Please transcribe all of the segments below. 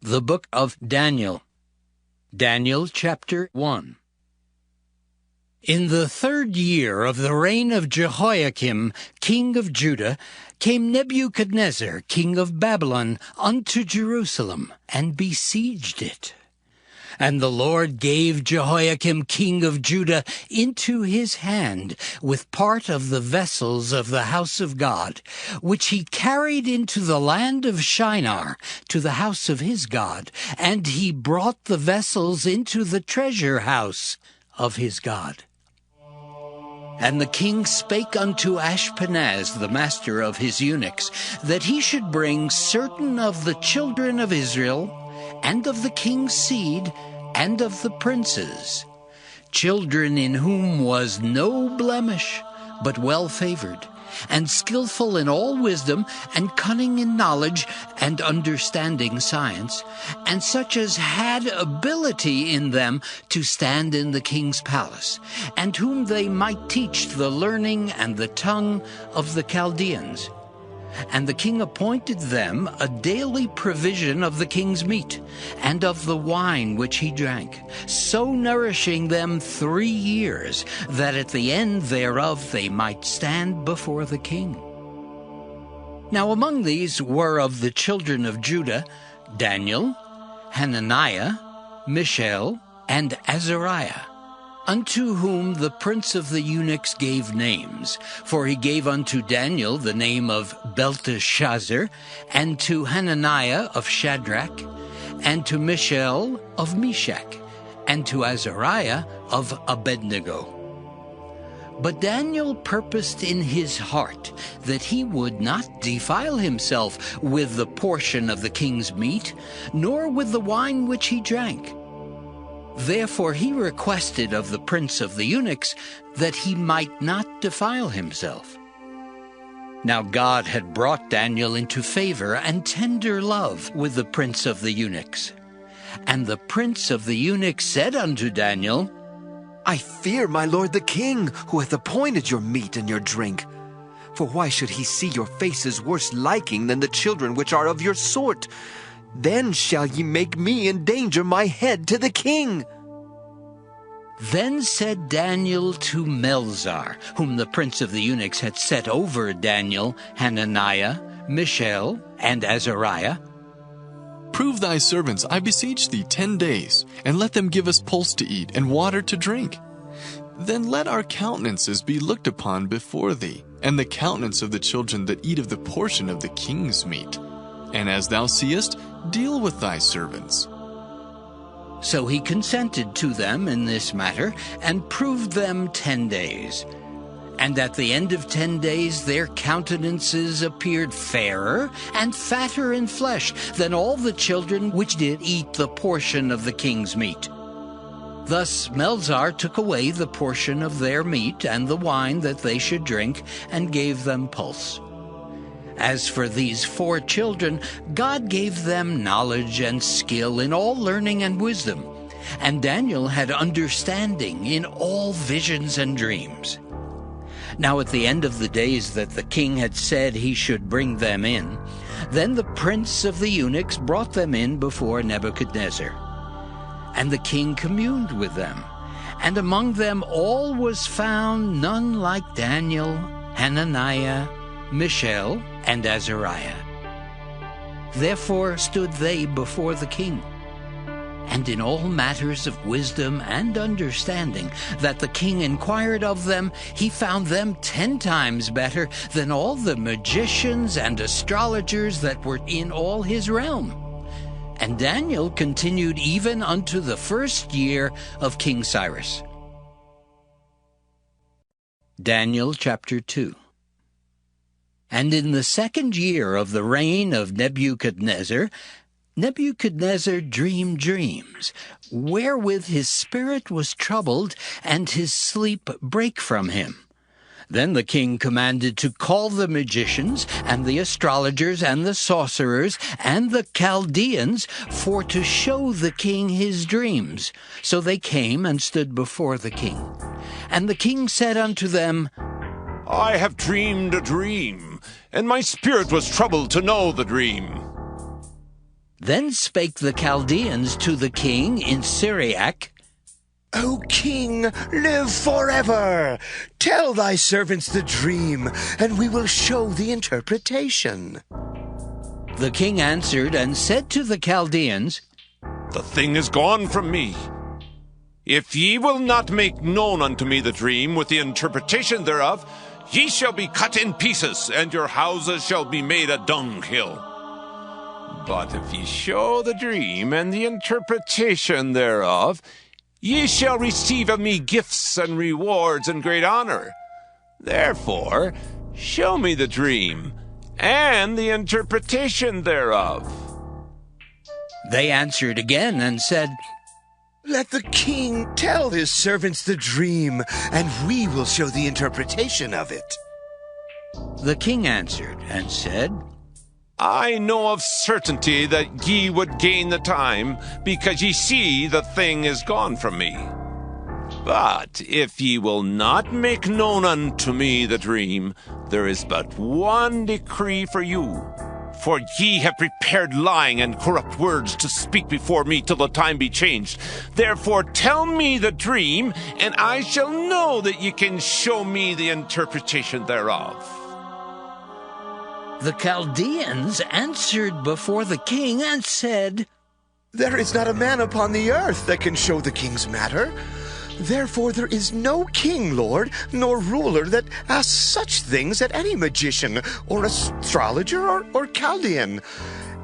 The Book of Daniel. Daniel chapter 1. In the 3rd year of the reign of Jehoiakim, king of Judah, came Nebuchadnezzar, king of Babylon, unto Jerusalem, and besieged it. And the Lord gave Jehoiakim king of Judah into his hand with part of the vessels of the house of God, which he carried into the land of Shinar to the house of his God, and he brought the vessels into the treasure house of his God. And the king spake unto Ashpenaz, the master of his eunuchs, that he should bring certain of the children of Israel, and of the king's seed, and of the princes, children in whom was no blemish, but well-favored, and skillful in all wisdom, and cunning in knowledge, and understanding science, and such as had ability in them to stand in the king's palace, and whom they might teach the learning and the tongue of the Chaldeans. And the king appointed them a daily provision of the king's meat, and of the wine which he drank, so nourishing them 3 years, that at the end thereof they might stand before the king. Now among these were of the children of Judah Daniel, Hananiah, Mishael, and Azariah, unto whom the prince of the eunuchs gave names. For he gave unto Daniel the name of Belteshazzar, and to Hananiah of Shadrach, and to Mishael of Meshach, and to Azariah of Abednego. But Daniel purposed in his heart that he would not defile himself with the portion of the king's meat, nor with the wine which he drank. Therefore he requested of the prince of the eunuchs that he might not defile himself. Now God had brought Daniel into favor and tender love with the prince of the eunuchs. And the prince of the eunuchs said unto Daniel, I fear my lord the king, who hath appointed your meat and your drink. For why should he see your faces worse liking than the children which are of your sort? Then shall ye make me endanger my head to the king. Then said Daniel to Melzar, whom the prince of the eunuchs had set over Daniel, Hananiah, Mishael, and Azariah, Prove thy servants, I beseech thee, 10 days, and let them give us pulse to eat and water to drink. Then let our countenances be looked upon before thee, and the countenance of the children that eat of the portion of the king's meat. And as thou seest, deal with thy servants. So he consented to them in this matter, and proved them 10 days. And at the end of 10 days their countenances appeared fairer and fatter in flesh than all the children which did eat the portion of the king's meat. Thus Melzar took away the portion of their meat and the wine that they should drink, and gave them pulse. As for these 4 children, God gave them knowledge and skill in all learning and wisdom, and Daniel had understanding in all visions and dreams. Now at the end of the days that the king had said he should bring them in, then the prince of the eunuchs brought them in before Nebuchadnezzar. And the king communed with them, and among them all was found none like Daniel, Hananiah, Mishael, and Azariah. Therefore stood they before the king. And in all matters of wisdom and understanding that the king inquired of them, he found them 10 times better than all the magicians and astrologers that were in all his realm. And Daniel continued even unto the 1st year of King Cyrus. Daniel chapter 2. And in the 2nd year of the reign of Nebuchadnezzar, Nebuchadnezzar dreamed dreams, wherewith his spirit was troubled, and his sleep brake from him. Then the king commanded to call the magicians, and the astrologers, and the sorcerers, and the Chaldeans, for to show the king his dreams. So they came and stood before the king. And the king said unto them, I have dreamed a dream, and my spirit was troubled to know the dream. Then spake the Chaldeans to the king in Syriac, O king, live forever! Tell thy servants the dream, and we will show the interpretation. The king answered and said to the Chaldeans, The thing is gone from me. If ye will not make known unto me the dream with the interpretation thereof, ye shall be cut in pieces, and your houses shall be made a dunghill. But if ye show the dream and the interpretation thereof, ye shall receive of me gifts and rewards and great honor. Therefore, show me the dream and the interpretation thereof. They answered again and said, Let the king tell his servants the dream, and we will show the interpretation of it. The king answered and said, I know of certainty that ye would gain the time, because ye see the thing is gone from me. But if ye will not make known unto me the dream, there is but one decree for you. For ye have prepared lying and corrupt words to speak before me till the time be changed. Therefore tell me the dream, and I shall know that ye can show me the interpretation thereof. The Chaldeans answered before the king and said, There is not a man upon the earth that can show the king's matter. Therefore there is no king, Lord, nor ruler that asks such things at any magician, or astrologer, or Chaldean.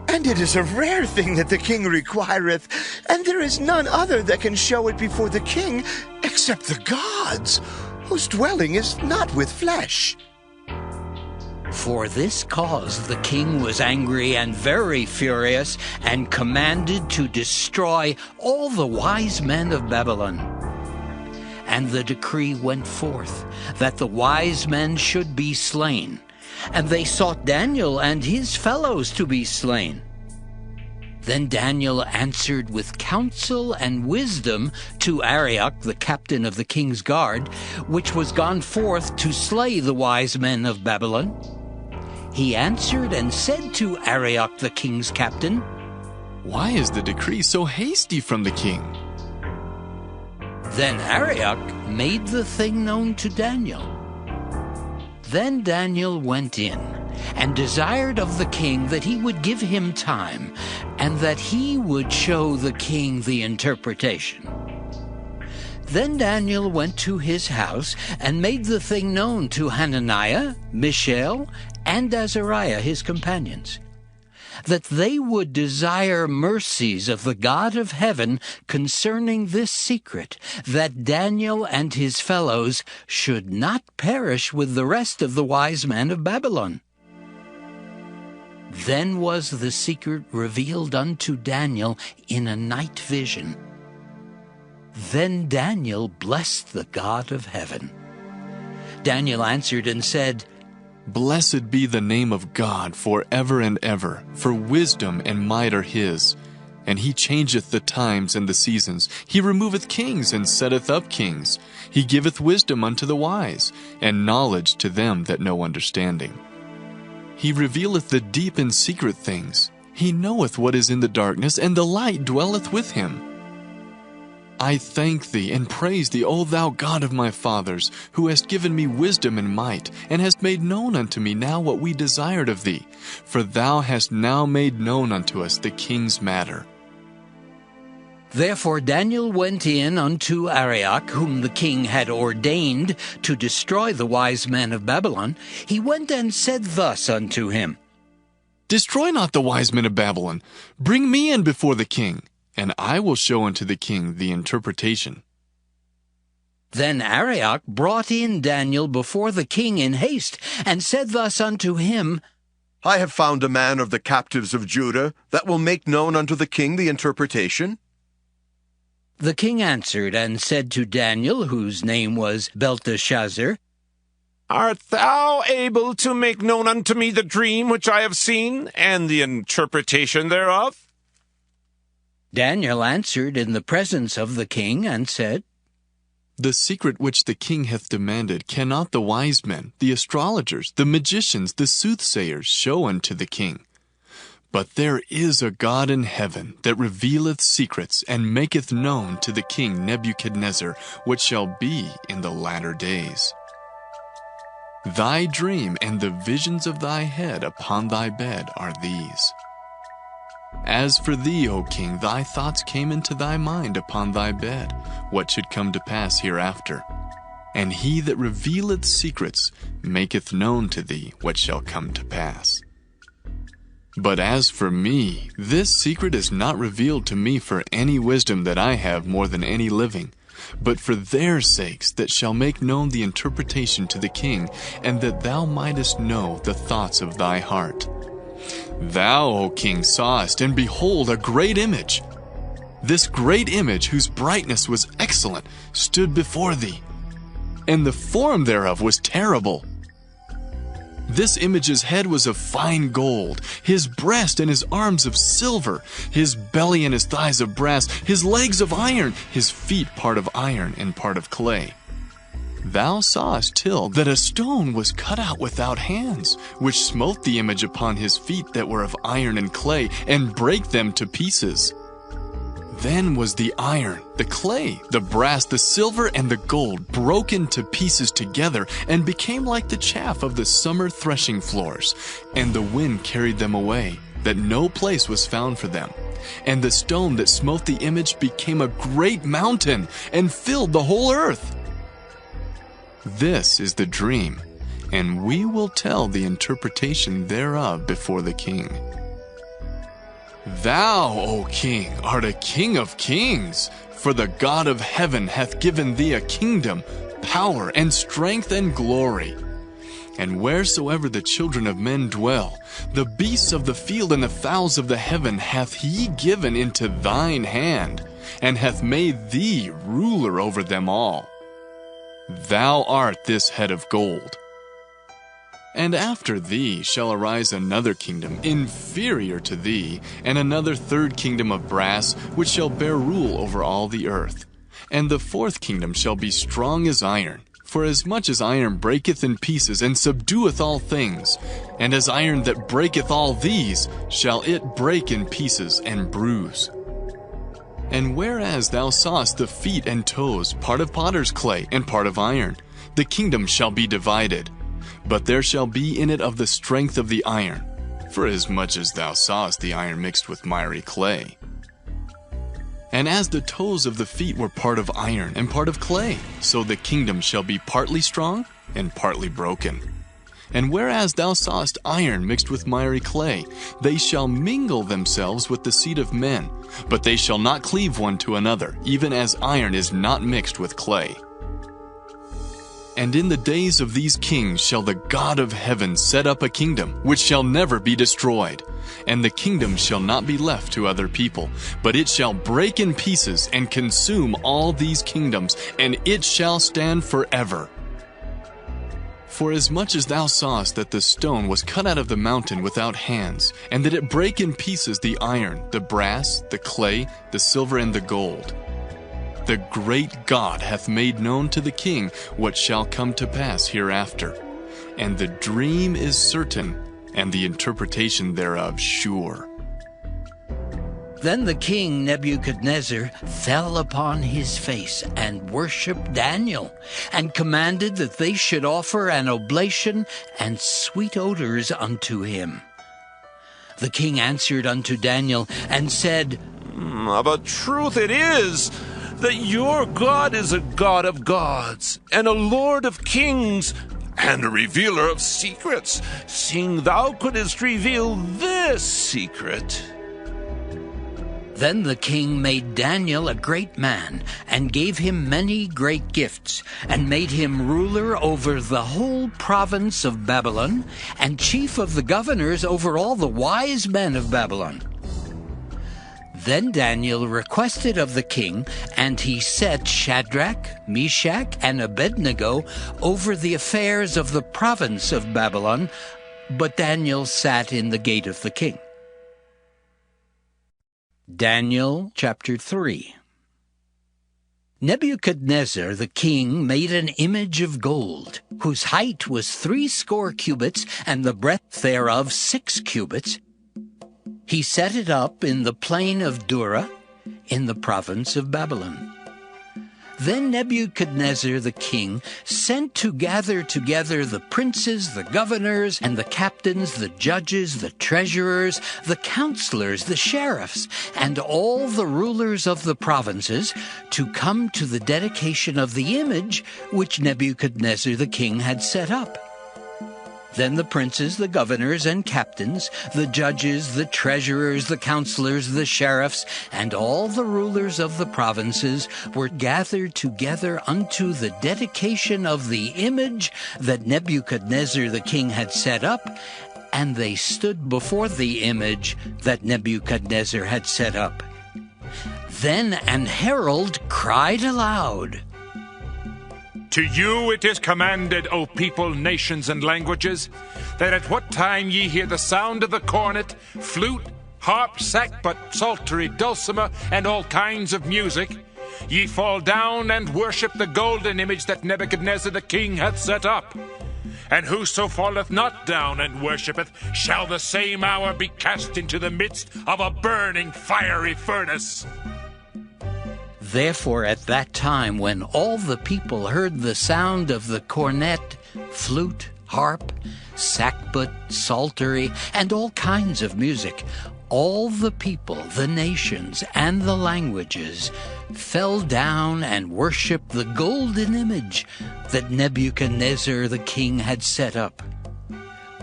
And it is a rare thing that the king requireth, and there is none other that can show it before the king, except the gods, whose dwelling is not with flesh. For this cause the king was angry and very furious, and commanded to destroy all the wise men of Babylon. And the decree went forth that the wise men should be slain, and they sought Daniel and his fellows to be slain. Then Daniel answered with counsel and wisdom to Arioch, the captain of the king's guard, which was gone forth to slay the wise men of Babylon. He answered and said to Arioch, the king's captain, Why is the decree so hasty from the king? Then Arioch made the thing known to Daniel. Then Daniel went in and desired of the king that he would give him time, and that he would show the king the interpretation. Then Daniel went to his house and made the thing known to Hananiah, Mishael, and Azariah his companions, that they would desire mercies of the God of heaven concerning this secret, that Daniel and his fellows should not perish with the rest of the wise men of Babylon. Then was the secret revealed unto Daniel in a night vision. Then Daniel blessed the God of heaven. Daniel answered and said, Blessed be the name of God forever and ever, for wisdom and might are his. And he changeth the times and the seasons. He removeth kings and setteth up kings. He giveth wisdom unto the wise, and knowledge to them that know understanding. He revealeth the deep and secret things. He knoweth what is in the darkness, and the light dwelleth with him. I thank thee and praise thee, O thou God of my fathers, who hast given me wisdom and might, and hast made known unto me now what we desired of thee. For thou hast now made known unto us the king's matter. Therefore Daniel went in unto Arioch, whom the king had ordained to destroy the wise men of Babylon. He went and said thus unto him, Destroy not the wise men of Babylon. Bring me in before the king, and I will show unto the king the interpretation. Then Arioch brought in Daniel before the king in haste, and said thus unto him, I have found a man of the captives of Judah that will make known unto the king the interpretation. The king answered and said to Daniel, whose name was Belteshazzar, Art thou able to make known unto me the dream which I have seen, and the interpretation thereof? Daniel answered in the presence of the king and said, The secret which the king hath demanded cannot the wise men, the astrologers, the magicians, the soothsayers show unto the king. But there is a God in heaven that revealeth secrets and maketh known to the king Nebuchadnezzar what shall be in the latter days. Thy dream and the visions of thy head upon thy bed are these. As for thee, O king, thy thoughts came into thy mind upon thy bed, what should come to pass hereafter. And he that revealeth secrets maketh known to thee what shall come to pass. But as for me, this secret is not revealed to me for any wisdom that I have more than any living, but for their sakes that shall make known the interpretation to the king, and that thou mightest know the thoughts of thy heart. Thou, O king, sawest, and behold, a great image. This great image, whose brightness was excellent, stood before thee, and the form thereof was terrible. This image's head was of fine gold, his breast and his arms of silver, his belly and his thighs of brass, his legs of iron, his feet part of iron and part of clay. Thou sawest till that a stone was cut out without hands, which smote the image upon his feet that were of iron and clay, and brake them to pieces. Then was the iron, the clay, the brass, the silver, and the gold broken to pieces together, and became like the chaff of the summer threshing floors. And the wind carried them away, that no place was found for them. And the stone that smote the image became a great mountain, and filled the whole earth. This is the dream, and we will tell the interpretation thereof before the king. Thou, O king, art a king of kings, for the God of heaven hath given thee a kingdom, power, and strength, and glory. And wheresoever the children of men dwell, the beasts of the field and the fowls of the heaven hath he given into thine hand, and hath made thee ruler over them all. Thou art this head of gold. And after thee shall arise another kingdom inferior to thee, and another third kingdom of brass, which shall bear rule over all the earth. And the fourth kingdom shall be strong as iron, for as much as iron breaketh in pieces, and subdueth all things, and as iron that breaketh all these, shall it break in pieces and bruise. And whereas thou sawest the feet and toes, part of potter's clay, and part of iron, the kingdom shall be divided. But there shall be in it of the strength of the iron, for as much as thou sawest the iron mixed with miry clay. And as the toes of the feet were part of iron and part of clay, so the kingdom shall be partly strong and partly broken. And whereas thou sawest iron mixed with miry clay, they shall mingle themselves with the seed of men, but they shall not cleave one to another, even as iron is not mixed with clay. And in the days of these kings shall the God of heaven set up a kingdom, which shall never be destroyed. And the kingdom shall not be left to other people, but it shall break in pieces and consume all these kingdoms, and it shall stand forever. For as much as thou sawest that the stone was cut out of the mountain without hands, and that it brake in pieces the iron, the brass, the clay, the silver, and the gold, the great God hath made known to the king what shall come to pass hereafter. And the dream is certain, and the interpretation thereof sure. Then the king Nebuchadnezzar fell upon his face and worshipped Daniel, and commanded that they should offer an oblation and sweet odors unto him. The king answered unto Daniel and said, Of a truth it is that your God is a God of gods, and a Lord of kings, and a revealer of secrets, seeing thou couldst reveal this secret. Then the king made Daniel a great man, and gave him many great gifts, and made him ruler over the whole province of Babylon, and chief of the governors over all the wise men of Babylon. Then Daniel requested of the king, and he set Shadrach, Meshach, and Abednego over the affairs of the province of Babylon, but Daniel sat in the gate of the king. Daniel chapter 3. Nebuchadnezzar the king made an image of gold, whose height was 60 cubits, and the breadth thereof 6 cubits. He set it up in the plain of Dura, in the province of Babylon. Then Nebuchadnezzar the king sent to gather together the princes, the governors, and the captains, the judges, the treasurers, the counselors, the sheriffs, and all the rulers of the provinces to come to the dedication of the image which Nebuchadnezzar the king had set up. Then the princes, the governors, and captains, the judges, the treasurers, the counselors, the sheriffs, and all the rulers of the provinces were gathered together unto the dedication of the image that Nebuchadnezzar the king had set up, and they stood before the image that Nebuchadnezzar had set up. Then an herald cried aloud, To you it is commanded, O people, nations, and languages, that at what time ye hear the sound of the cornet, flute, harp, sackbut, psaltery, dulcimer, and all kinds of music, ye fall down and worship the golden image that Nebuchadnezzar the king hath set up. And whoso falleth not down and worshipeth shall the same hour be cast into the midst of a burning fiery furnace. Therefore at that time, when all the people heard the sound of the cornet, flute, harp, sackbut, psaltery, and all kinds of music, all the people, the nations, and the languages fell down and worshipped the golden image that Nebuchadnezzar the king had set up.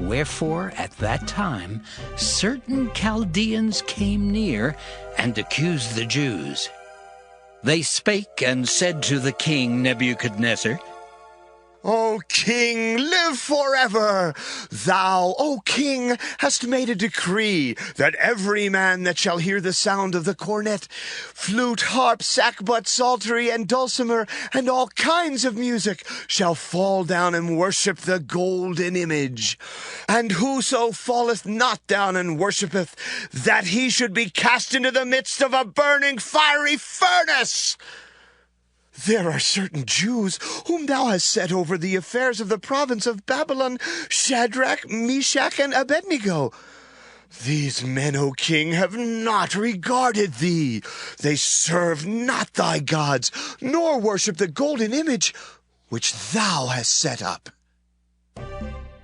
Wherefore at that time certain Chaldeans came near and accused the Jews. They spake and said to the king Nebuchadnezzar, O king, live forever! Thou, O king, hast made a decree that every man that shall hear the sound of the cornet, flute, harp, sackbut, psaltery, and dulcimer, and all kinds of music, shall fall down and worship the golden image. And whoso falleth not down and worshipeth, that he should be cast into the midst of a burning fiery furnace. There are certain Jews whom thou hast set over the affairs of the province of Babylon, Shadrach, Meshach, and Abednego. These men, O king, have not regarded thee. They serve not thy gods, nor worship the golden image which thou hast set up.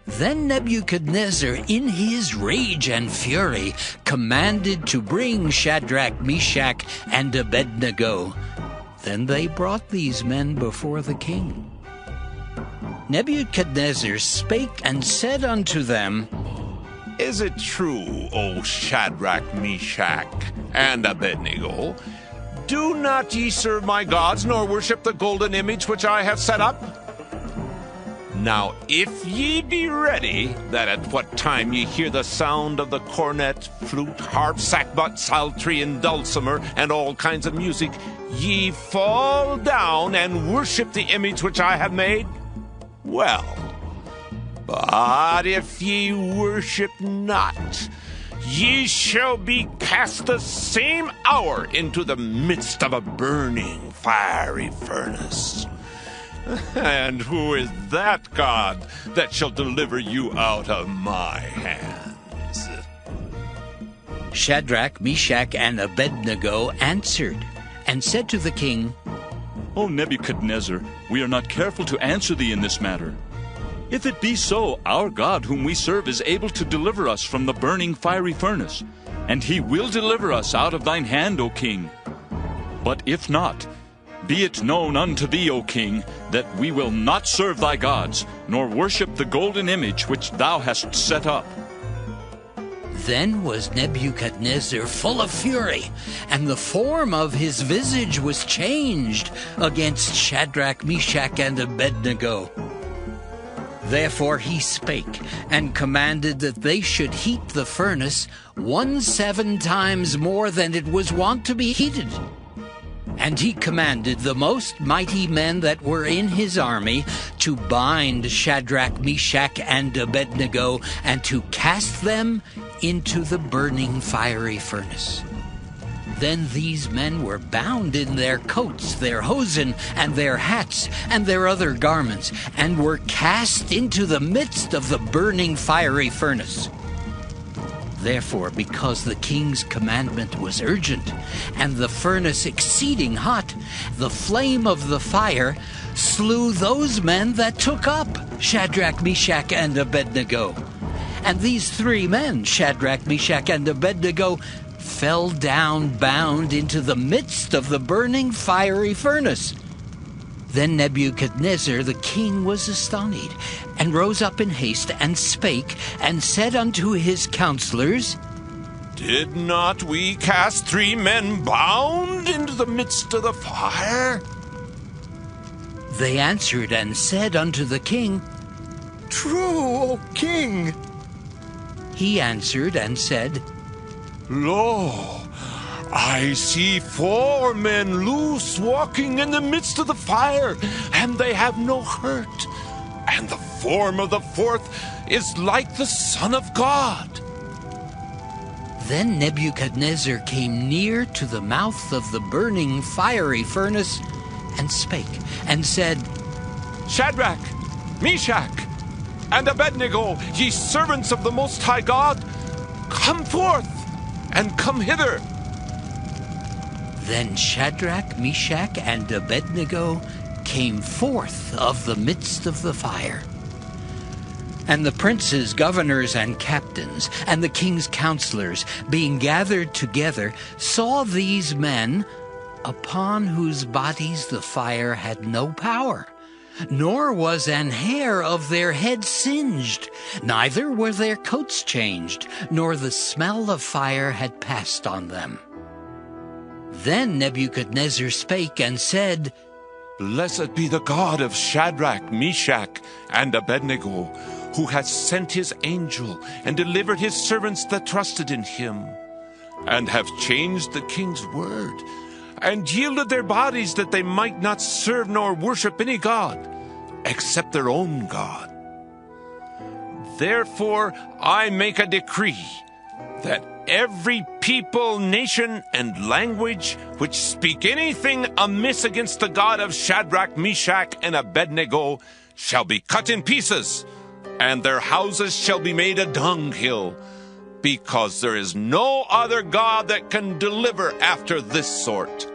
Then Nebuchadnezzar, in his rage and fury, commanded to bring Shadrach, Meshach, and Abednego. Then they brought these men before the king. Nebuchadnezzar spake and said unto them, Is it true, O Shadrach, Meshach, and Abednego? Do not ye serve my gods, nor worship the golden image which I have set up? Now if ye be ready, that at what time ye hear the sound of the cornet, flute, harp, sackbut, psaltery, and dulcimer, and all kinds of music, ye fall down and worship the image which I have made, well. But if ye worship not, ye shall be cast the same hour into the midst of a burning fiery furnace. And who is that God that shall deliver you out of my hands? Shadrach, Meshach, and Abednego answered and said to the king, O Nebuchadnezzar, we are not careful to answer thee in this matter. If it be so, our God whom we serve is able to deliver us from the burning fiery furnace, and he will deliver us out of thine hand, O king. But if not, be it known unto thee, O king, that we will not serve thy gods, nor worship the golden image which thou hast set up. Then was Nebuchadnezzar full of fury, and the form of his visage was changed against Shadrach, Meshach, and Abednego. Therefore he spake, and commanded that they should heat the furnace 17 times more than it was wont to be heated. And he commanded the most mighty men that were in his army to bind Shadrach, Meshach, and Abednego, and to cast them into the burning fiery furnace. Then these men were bound in their coats, their hosen, and their hats, and their other garments, and were cast into the midst of the burning fiery furnace. Therefore, because the king's commandment was urgent, and the furnace exceeding hot, the flame of the fire slew those men that took up Shadrach, Meshach, and Abednego. And these 3 men, Shadrach, Meshach, and Abednego, fell down bound into the midst of the burning fiery furnace. Then Nebuchadnezzar the king was astonied, and rose up in haste, and spake, and said unto his counselors, Did not we cast 3 men bound into the midst of the fire? They answered and said unto the king, True, O king. He answered and said, Lo, I see 4 men loose walking in the midst of the fire, and they have no hurt. And the form of the 4th is like the Son of God. Then Nebuchadnezzar came near to the mouth of the burning fiery furnace, and spake, and said, Shadrach, Meshach, and Abednego, ye servants of the Most High God, come forth, and come hither. Then Shadrach, Meshach, and Abednego came forth of the midst of the fire. And the princes, governors, and captains, and the king's counselors, being gathered together, saw these men, upon whose bodies the fire had no power, nor was an hair of their head singed, neither were their coats changed, nor the smell of fire had passed on them. Then Nebuchadnezzar spake and said, Blessed be the God of Shadrach, Meshach, and Abednego, who hath sent his angel and delivered his servants that trusted in him, and have changed the king's word, and yielded their bodies that they might not serve nor worship any god, except their own God. Therefore I make a decree that every people, nation, and language which speak anything amiss against the God of Shadrach, Meshach, and Abednego shall be cut in pieces, and their houses shall be made a dunghill, because there is no other God that can deliver after this sort.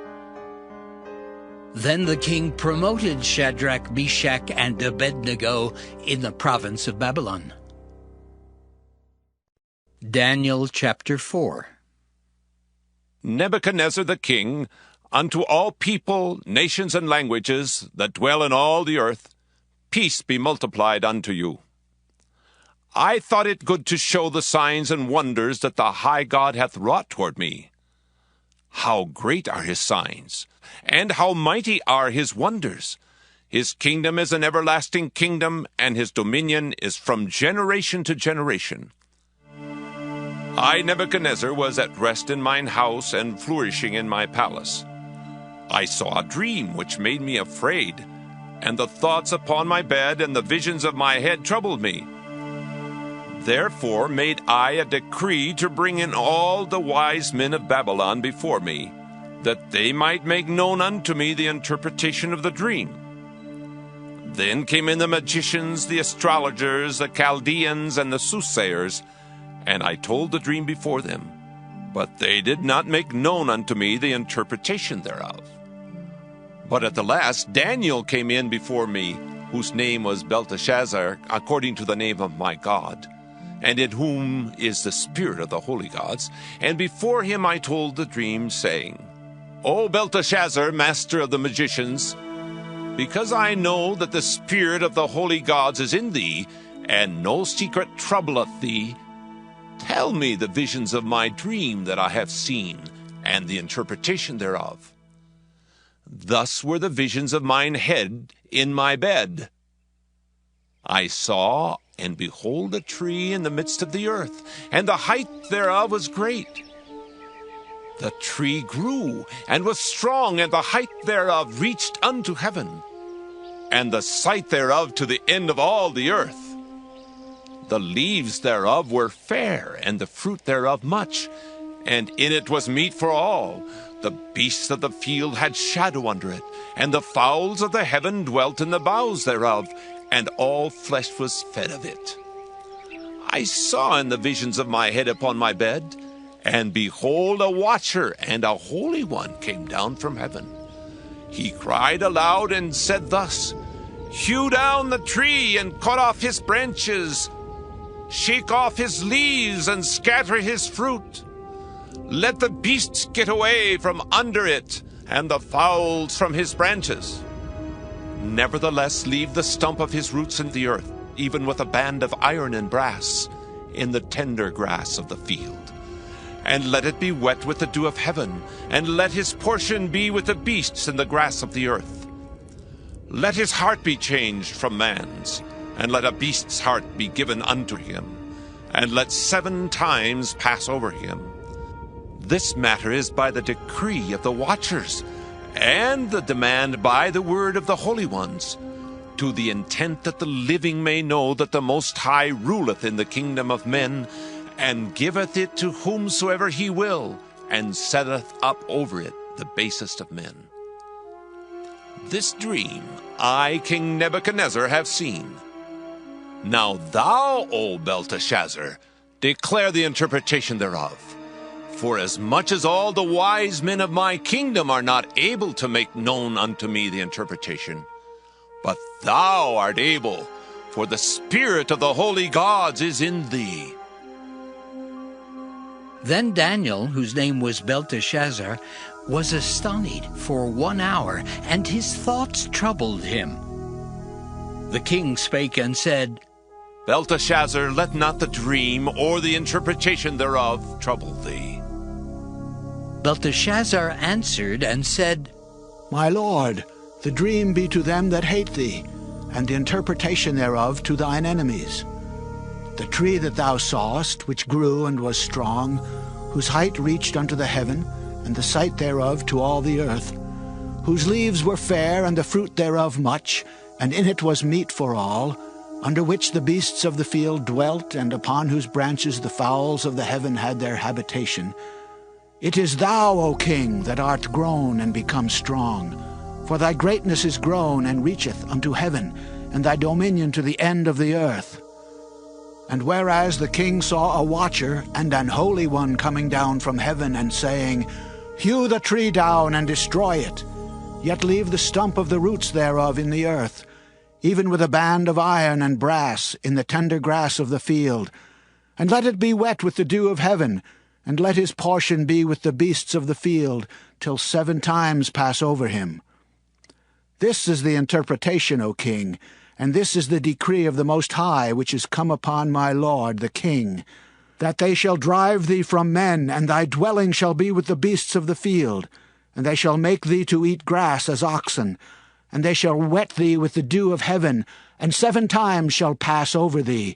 Then the king promoted Shadrach, Meshach, and Abednego in the province of Babylon. Daniel chapter 4. Nebuchadnezzar the king, unto all people, nations, and languages that dwell in all the earth, peace be multiplied unto you. I thought it good to show the signs and wonders that the high God hath wrought toward me. How great are his signs, and how mighty are his wonders! His kingdom is an everlasting kingdom, and his dominion is from generation to generation. I, Nebuchadnezzar, was at rest in mine house and flourishing in my palace. I saw a dream which made me afraid, and the thoughts upon my bed and the visions of my head troubled me. Therefore made I a decree to bring in all the wise men of Babylon before me, that they might make known unto me the interpretation of the dream. Then came in the magicians, the astrologers, the Chaldeans, and the soothsayers, and I told the dream before them, but they did not make known unto me the interpretation thereof. But at the last Daniel came in before me, whose name was Belteshazzar, according to the name of my God, and in whom is the spirit of the holy gods. And before him I told the dream, saying, O Belteshazzar, master of the magicians, because I know that the spirit of the holy gods is in thee, and no secret troubleth thee, tell me the visions of my dream that I have seen, and the interpretation thereof. Thus were the visions of mine head in my bed. I saw, and behold, a tree in the midst of the earth, and the height thereof was great. The tree grew, and was strong, and the height thereof reached unto heaven, and the sight thereof to the end of all the earth. The leaves thereof were fair, and the fruit thereof much, and in it was meat for all. The beasts of the field had shadow under it, and the fowls of the heaven dwelt in the boughs thereof, and all flesh was fed of it. I saw in the visions of my head upon my bed, and behold, a watcher and a holy one came down from heaven. He cried aloud and said thus, Hew down the tree and cut off his branches, shake off his leaves and scatter his fruit. Let the beasts get away from under it, and the fowls from his branches. Nevertheless, leave the stump of his roots in the earth, even with a band of iron and brass, in the tender grass of the field. And let it be wet with the dew of heaven, and let his portion be with the beasts in the grass of the earth. Let his heart be changed from man's, and let a beast's heart be given unto him, and let 7 times pass over him. This matter is by the decree of the watchers, and the demand by the word of the holy ones, to the intent that the living may know that the Most High ruleth in the kingdom of men, and giveth it to whomsoever he will, and setteth up over it the basest of men. This dream I, King Nebuchadnezzar, have seen. Now thou, O Belteshazzar, declare the interpretation thereof. For as much as all the wise men of my kingdom are not able to make known unto me the interpretation, but thou art able, for the spirit of the holy gods is in thee. Then Daniel, whose name was Belteshazzar, was astonished for 1 hour, and his thoughts troubled him. The king spake and said, Belteshazzar, let not the dream or the interpretation thereof trouble thee. Belteshazzar answered and said, My lord, the dream be to them that hate thee, and the interpretation thereof to thine enemies. The tree that thou sawest, which grew and was strong, whose height reached unto the heaven, and the sight thereof to all the earth, whose leaves were fair, and the fruit thereof much, and in it was meat for all, under which the beasts of the field dwelt, and upon whose branches the fowls of the heaven had their habitation. It is thou, O king, that art grown and become strong. For thy greatness is grown and reacheth unto heaven, and thy dominion to the end of the earth. And whereas the king saw a watcher and an holy one coming down from heaven, and saying, Hew the tree down and destroy it, yet leave the stump of the roots thereof in the earth, even with a band of iron and brass in the tender grass of the field, and let it be wet with the dew of heaven, and let his portion be with the beasts of the field, till 7 times pass over him. This is the interpretation, O king, and this is the decree of the Most High, which is come upon my lord the king, that they shall drive thee from men, and thy dwelling shall be with the beasts of the field, and they shall make thee to eat grass as oxen, and they shall wet thee with the dew of heaven, and 7 times shall pass over thee,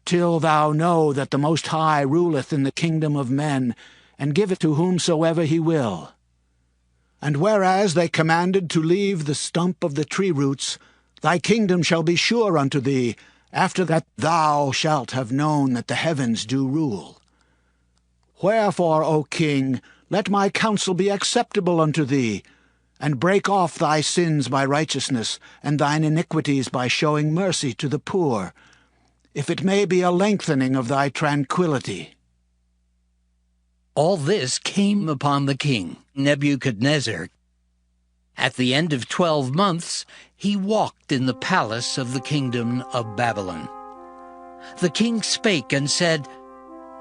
till thou know that the Most High ruleth in the kingdom of men, and giveth to whomsoever he will. And whereas they commanded to leave the stump of the tree roots, thy kingdom shall be sure unto thee, after that thou shalt have known that the heavens do rule. Wherefore, O king, let my counsel be acceptable unto thee, and break off thy sins by righteousness, and thine iniquities by showing mercy to the poor, if it may be a lengthening of thy tranquillity. All this came upon the king Nebuchadnezzar. At the end of 12 months, he walked in the palace of the kingdom of Babylon. The king spake and said,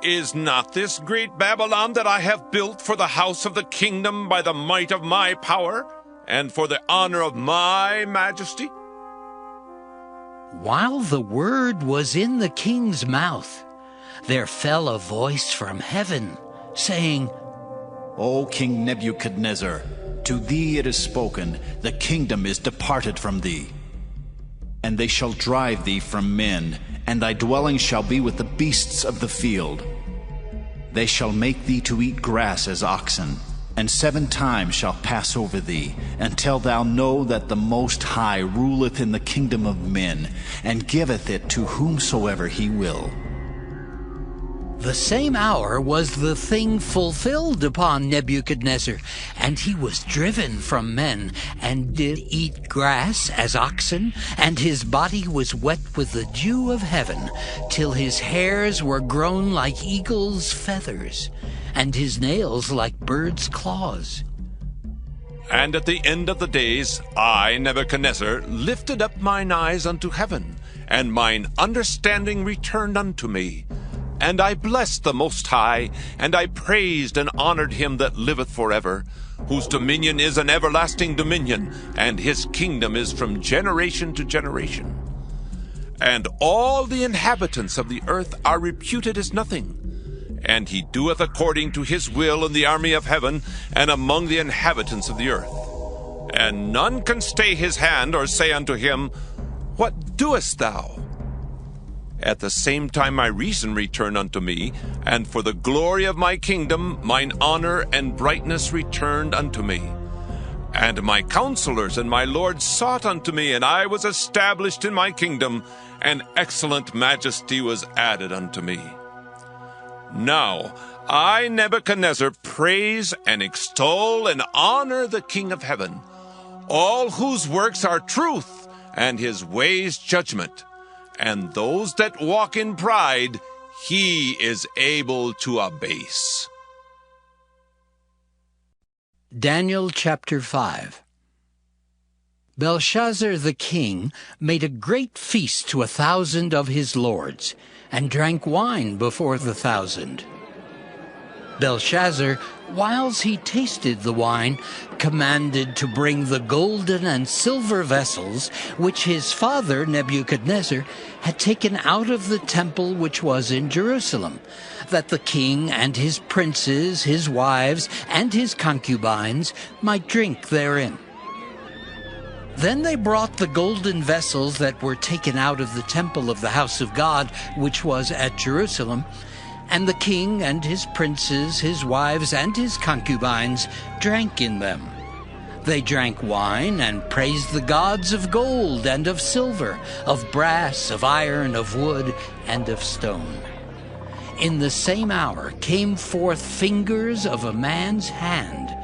Is not this great Babylon that I have built for the house of the kingdom by the might of my power, and for the honor of my majesty? While the word was in the king's mouth, there fell a voice from heaven, saying, O King Nebuchadnezzar, to thee it is spoken, the kingdom is departed from thee. And they shall drive thee from men, and thy dwelling shall be with the beasts of the field. They shall make thee to eat grass as oxen, and 7 times shall pass over thee, until thou know that the Most High ruleth in the kingdom of men, and giveth it to whomsoever he will. The same hour was the thing fulfilled upon Nebuchadnezzar, and he was driven from men, and did eat grass as oxen, and his body was wet with the dew of heaven, till his hairs were grown like eagle's feathers, and his nails like birds' claws. And at the end of the days, I, Nebuchadnezzar, lifted up mine eyes unto heaven, and mine understanding returned unto me. And I blessed the Most High, and I praised and honored him that liveth forever, whose dominion is an everlasting dominion, and his kingdom is from generation to generation. And all the inhabitants of the earth are reputed as nothing. And he doeth according to his will in the army of heaven, and among the inhabitants of the earth. And none can stay his hand, or say unto him, What doest thou? At the same time my reason returned unto me, and for the glory of my kingdom mine honor and brightness returned unto me. And my counselors and my lords sought unto me, and I was established in my kingdom, and excellent majesty was added unto me. Now I, Nebuchadnezzar, praise and extol and honor the King of heaven, all whose works are truth, and his ways judgment. And those that walk in pride, he is able to abase. Daniel chapter 5. Belshazzar the king made a great feast to 1,000 of his lords, and drank wine before the 1,000. Belshazzar, whiles he tasted the wine, commanded to bring the golden and silver vessels which his father Nebuchadnezzar had taken out of the temple which was in Jerusalem, that the king and his princes, his wives, and his concubines might drink therein. Then they brought the golden vessels that were taken out of the temple of the house of God, which was at Jerusalem, and the king and his princes, his wives, and his concubines drank in them. They drank wine and praised the gods of gold and of silver, of brass, of iron, of wood, and of stone. In the same hour came forth fingers of a man's hand,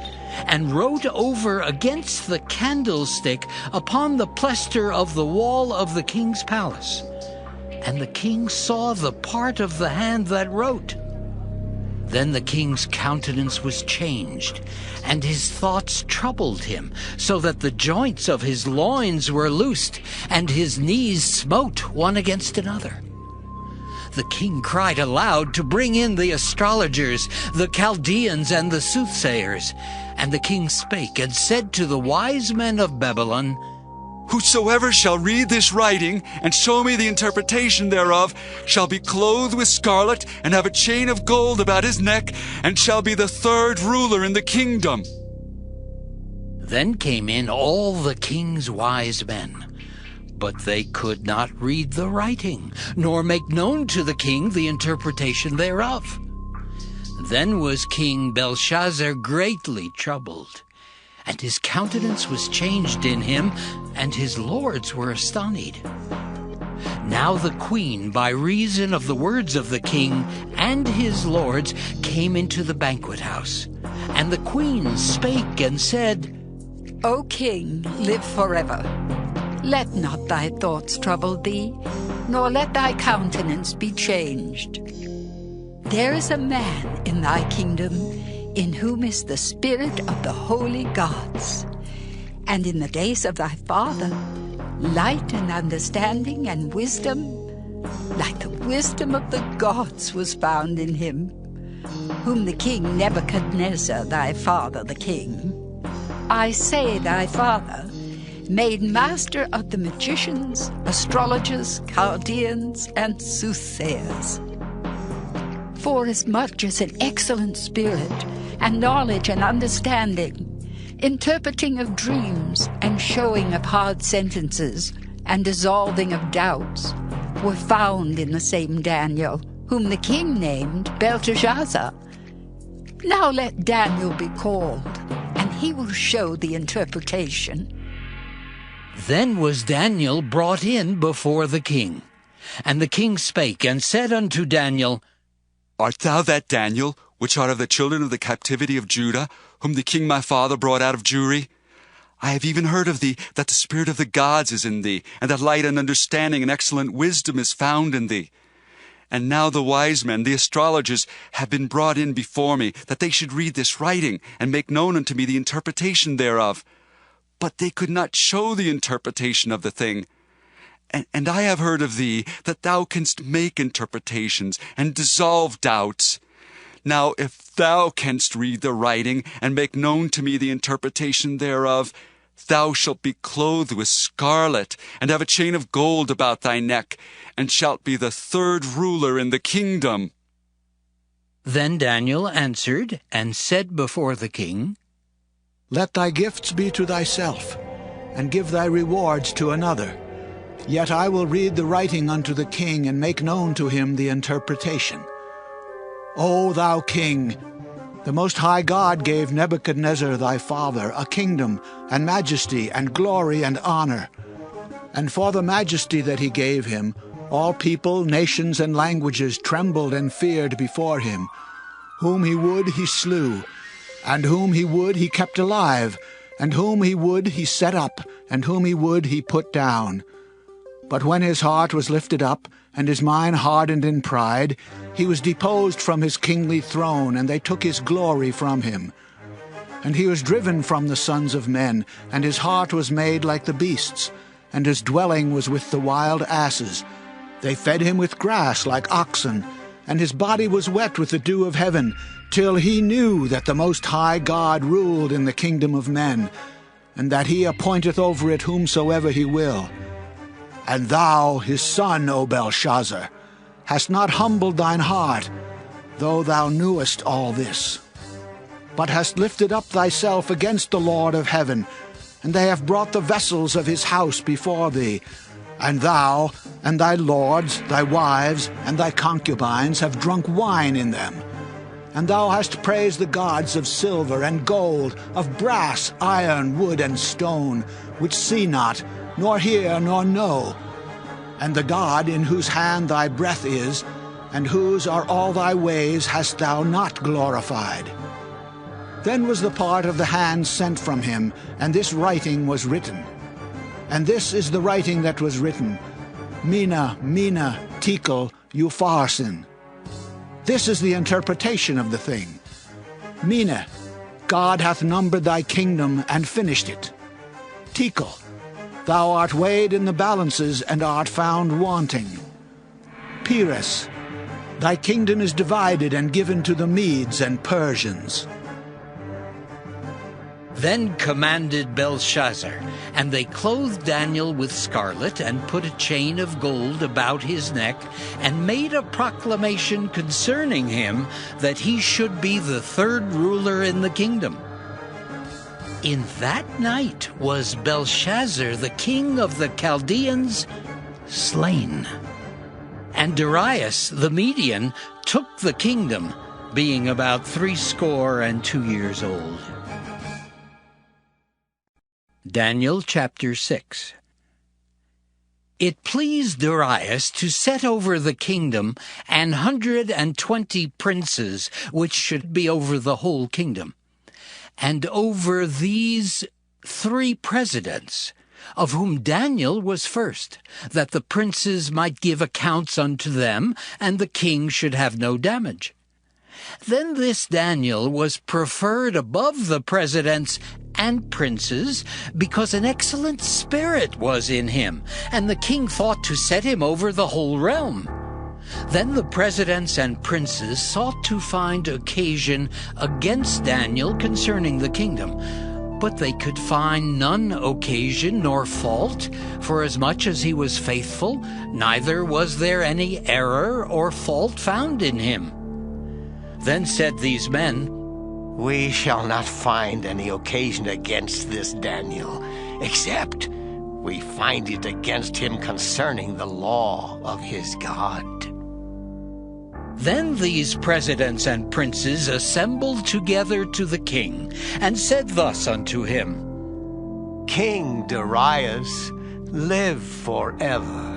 and wrote over against the candlestick upon the plaister of the wall of the king's palace. And the king saw the part of the hand that wrote. Then the king's countenance was changed, and his thoughts troubled him, so that the joints of his loins were loosed, and his knees smote one against another. The king cried aloud to bring in the astrologers, the Chaldeans, and the soothsayers. And the king spake and said to the wise men of Babylon, Whosoever shall read this writing, and show me the interpretation thereof, shall be clothed with scarlet, and have a chain of gold about his neck, and shall be the third ruler in the kingdom. Then came in all the king's wise men, but they could not read the writing, nor make known to the king the interpretation thereof. Then was King Belshazzar greatly troubled, and his countenance was changed in him, and his lords were astonied. Now the queen, by reason of the words of the king and his lords, came into the banquet house. And the queen spake and said, O king, live forever. Let not thy thoughts trouble thee, nor let thy countenance be changed. There is a man in thy kingdom, in whom is the spirit of the holy gods. And in the days of thy father, light and understanding and wisdom, like the wisdom of the gods, was found in him, whom the king Nebuchadnezzar, thy father the king, I say thy father, made master of the magicians, astrologers, Chaldeans, and soothsayers. Forasmuch as an excellent spirit, and knowledge and understanding, interpreting of dreams, and showing of hard sentences, and dissolving of doubts, were found in the same Daniel, whom the king named Belteshazzar. Now let Daniel be called, and he will show the interpretation. Then was Daniel brought in before the king. And the king spake and said unto Daniel, Art thou that Daniel, which art of the children of the captivity of Judah, whom the king my father brought out of Jewry? I have even heard of thee, that the spirit of the gods is in thee, and that light and understanding and excellent wisdom is found in thee. And now the wise men, the astrologers, have been brought in before me, that they should read this writing, and make known unto me the interpretation thereof. But they could not show the interpretation of the thing. And I have heard of thee, that thou canst make interpretations, and dissolve doubts. Now if thou canst read the writing, and make known to me the interpretation thereof, thou shalt be clothed with scarlet, and have a chain of gold about thy neck, and shalt be the third ruler in the kingdom. Then Daniel answered and said before the king, Let thy gifts be to thyself, and give thy rewards to another. Yet I will read the writing unto the king, and make known to him the interpretation. O thou king, the Most High God gave Nebuchadnezzar thy father a kingdom, and majesty, and glory, and honor. And for the majesty that he gave him, all people, nations, and languages trembled and feared before him. Whom he would he slew, and whom he would he kept alive, and whom he would he set up, and whom he would he put down. But when his heart was lifted up, and his mind hardened in pride, he was deposed from his kingly throne, and they took his glory from him. And he was driven from the sons of men, and his heart was made like the beasts, and his dwelling was with the wild asses. They fed him with grass like oxen, and his body was wet with the dew of heaven, till he knew that the Most High God ruled in the kingdom of men, and that he appointeth over it whomsoever he will. And thou, his son, O Belshazzar, hast not humbled thine heart, though thou knewest all this, but hast lifted up thyself against the Lord of heaven, and they have brought the vessels of his house before thee. And thou, and thy lords, thy wives, and thy concubines have drunk wine in them. And thou hast praised the gods of silver and gold, of brass, iron, wood, and stone, which see not, nor hear, nor know. And the God in whose hand thy breath is, and whose are all thy ways, hast thou not glorified. Then was the part of the hand sent from him, and this writing was written. And this is the writing that was written, Mina, Mina, Tekel, Upharsin. This is the interpretation of the thing. Mina, God hath numbered thy kingdom and finished it. Tekel, thou art weighed in the balances and art found wanting. Peres, thy kingdom is divided and given to the Medes and Persians. Then commanded Belshazzar, and they clothed Daniel with scarlet, and put a chain of gold about his neck, and made a proclamation concerning him, that he should be the third ruler in the kingdom. In that night was Belshazzar, the king of the Chaldeans, slain. And Darius the Median took the kingdom, being about 62 years old. Daniel chapter 6. It pleased Darius to set over the kingdom 120 princes, which should be over the whole kingdom, and over these 3 presidents, of whom Daniel was first, that the princes might give accounts unto them, and the king should have no damage. Then this Daniel was preferred above the presidents and princes, because an excellent spirit was in him, and the king thought to set him over the whole realm. Then the presidents and princes sought to find occasion against Daniel concerning the kingdom, but they could find none occasion nor fault, forasmuch as he was faithful, neither was there any error or fault found in him. Then said these men, We shall not find any occasion against this Daniel, except we find it against him concerning the law of his God. Then these presidents and princes assembled together to the king, and said thus unto him, King Darius, live forever.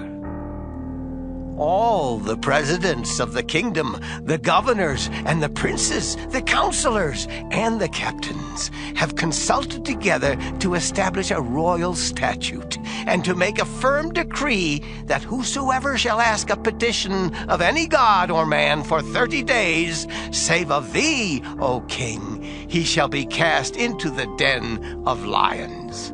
All the presidents of the kingdom, the governors and the princes, the counselors and the captains have consulted together to establish a royal statute and to make a firm decree that whosoever shall ask a petition of any god or man for 30 days, save of thee, O king, he shall be cast into the den of lions.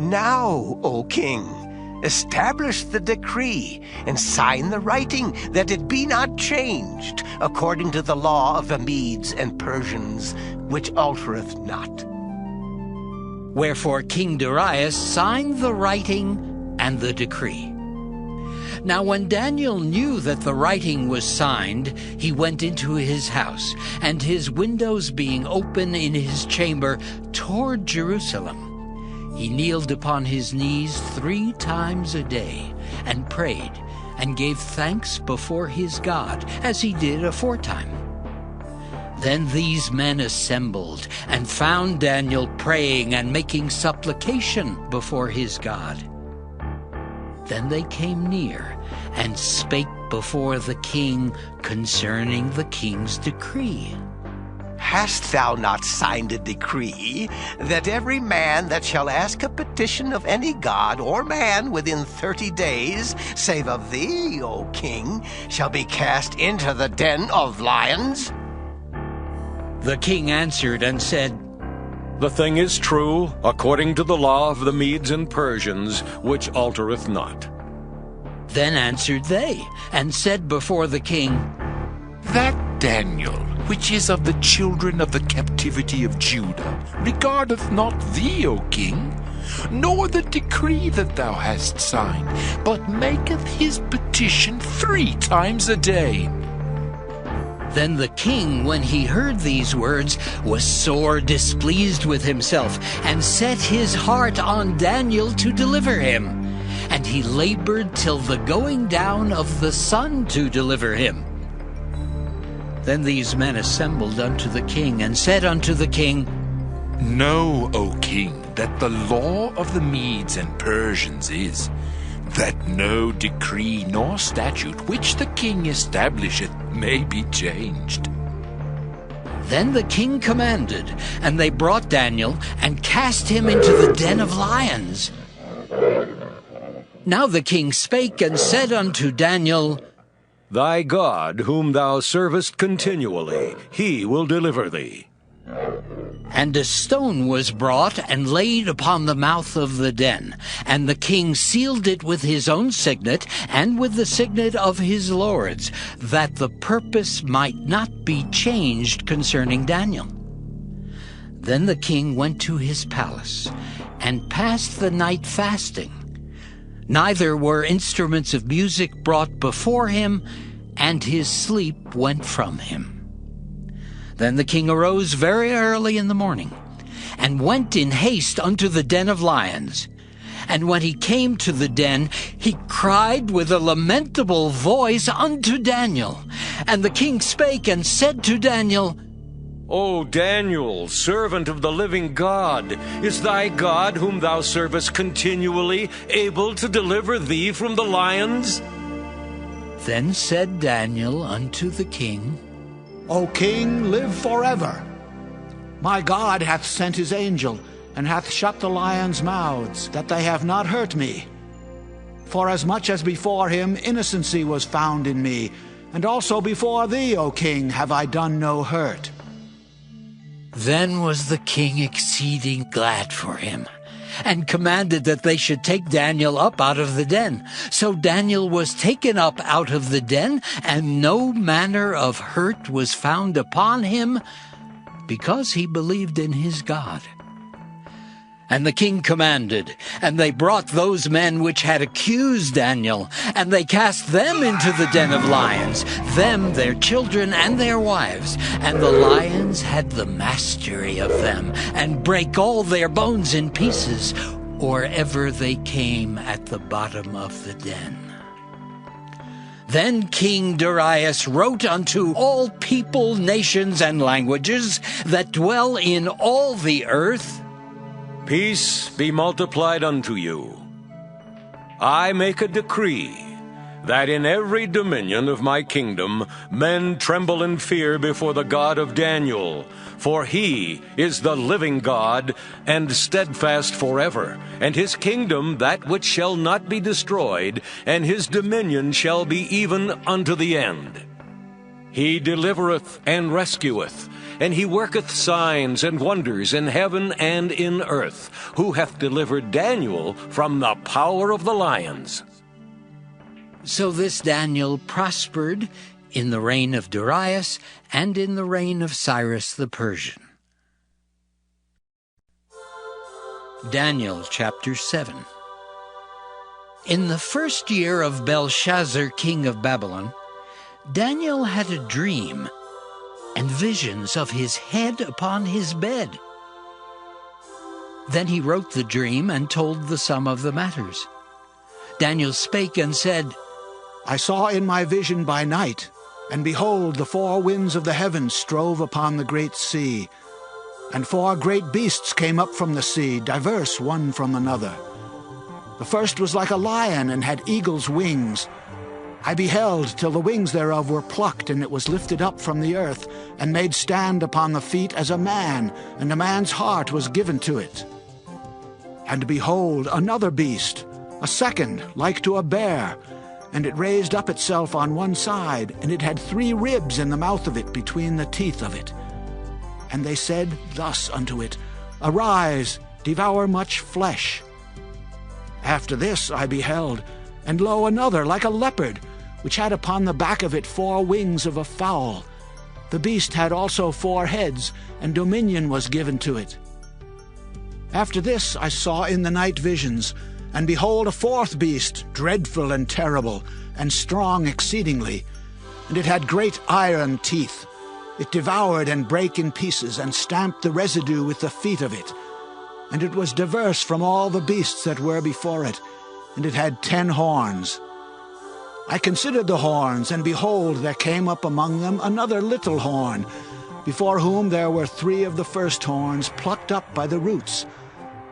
Now, O king, establish the decree and sign the writing that it be not changed according to the law of the Medes and Persians, which altereth not. Wherefore King Darius signed the writing and the decree. Now when Daniel knew that the writing was signed, he went into his house, and his windows being open in his chamber toward Jerusalem, he kneeled upon his knees 3 times a day, and prayed, and gave thanks before his God, as he did aforetime. Then these men assembled, and found Daniel praying and making supplication before his God. Then they came near, and spake before the king concerning the king's decree. Hast thou not signed a decree that every man that shall ask a petition of any god or man within 30 days, save of thee, O king, shall be cast into the den of lions? The king answered and said, The thing is true, according to the law of the Medes and Persians, which altereth not. Then answered they, and said before the king, That Daniel, which is of the children of the captivity of Judah, regardeth not thee, O king, nor the decree that thou hast signed, but maketh his petition 3 times a day. Then the king, when he heard these words, was sore displeased with himself, and set his heart on Daniel to deliver him. And he labored till the going down of the sun to deliver him. Then these men assembled unto the king, and said unto the king, Know, O king, that the law of the Medes and Persians is, that no decree nor statute which the king establisheth may be changed. Then the king commanded, and they brought Daniel, and cast him into the den of lions. Now the king spake and said unto Daniel, Thy God, whom thou servest continually, he will deliver thee. And a stone was brought and laid upon the mouth of the den, and the king sealed it with his own signet and with the signet of his lords, that the purpose might not be changed concerning Daniel. Then the king went to his palace, and passed the night fasting. Neither were instruments of music brought before him, and his sleep went from him. Then the king arose very early in the morning, and went in haste unto the den of lions. And when he came to the den, he cried with a lamentable voice unto Daniel. And the king spake and said to Daniel, O Daniel, servant of the living God, is thy God, whom thou servest continually, able to deliver thee from the lions? Then said Daniel unto the king, O king, live forever. My God hath sent his angel, and hath shut the lions' mouths, that they have not hurt me. Forasmuch as before him innocency was found in me, and also before thee, O king, have I done no hurt. Then was the king exceeding glad for him, and commanded that they should take Daniel up out of the den. So Daniel was taken up out of the den, and no manner of hurt was found upon him, because he believed in his God. And the king commanded, and they brought those men which had accused Daniel, and they cast them into the den of lions, them, their children, and their wives. And the lions had the mastery of them, and brake all their bones in pieces, or ever they came at the bottom of the den. Then King Darius wrote unto all people, nations, and languages that dwell in all the earth, Peace be multiplied unto you. I make a decree that in every dominion of my kingdom men tremble in fear before the God of Daniel. For he is the living God, and steadfast forever, and his kingdom that which shall not be destroyed, and his dominion shall be even unto the end. He delivereth and rescueth, and he worketh signs and wonders in heaven and in earth, who hath delivered Daniel from the power of the lions. So this Daniel prospered in the reign of Darius and in the reign of Cyrus the Persian. Daniel chapter 7. In the first year of Belshazzar, king of Babylon, Daniel had a dream and visions of his head upon his bed. Then he wrote the dream and told the sum of the matters. Daniel spake and said, I saw in my vision by night, and behold, the four winds of the heavens strove upon the great sea. And four great beasts came up from the sea, diverse one from another. The first was like a lion, and had eagle's wings. I beheld till the wings thereof were plucked, and it was lifted up from the earth, and made stand upon the feet as a man, and a man's heart was given to it. And behold, another beast, a second, like to a bear, and it raised up itself on one side, and it had 3 ribs in the mouth of it between the teeth of it. And they said thus unto it, Arise, devour much flesh. After this I beheld, and lo, another like a leopard, which had upon the back of it 4 wings of a fowl. The beast had also 4 heads, and dominion was given to it. After this I saw in the night visions, and behold, a 4th beast, dreadful and terrible, and strong exceedingly. And it had great iron teeth. It devoured and brake in pieces, and stamped the residue with the feet of it. And it was diverse from all the beasts that were before it, and it had 10 horns. I considered the horns, and behold, there came up among them another little horn, before whom there were 3 of the first horns plucked up by the roots.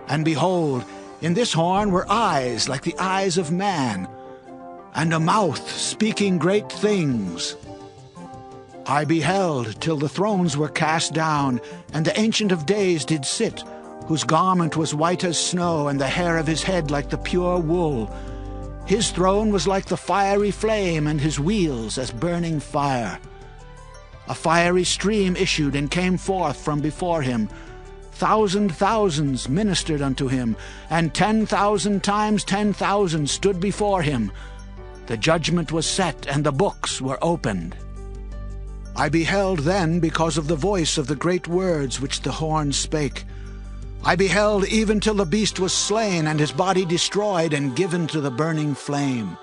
And behold, in this horn were eyes like the eyes of man, and a mouth speaking great things. I beheld till the thrones were cast down, and the Ancient of Days did sit, whose garment was white as snow, and the hair of his head like the pure wool. His throne was like the fiery flame, and his wheels as burning fire. A fiery stream issued and came forth from before him. 1,000 thousands ministered unto him, and 10,000 times 10,000 stood before him. The judgment was set, and the books were opened. I beheld then because of the voice of the great words which the horn spake. I beheld even till the beast was slain, and his body destroyed, and given to the burning flame.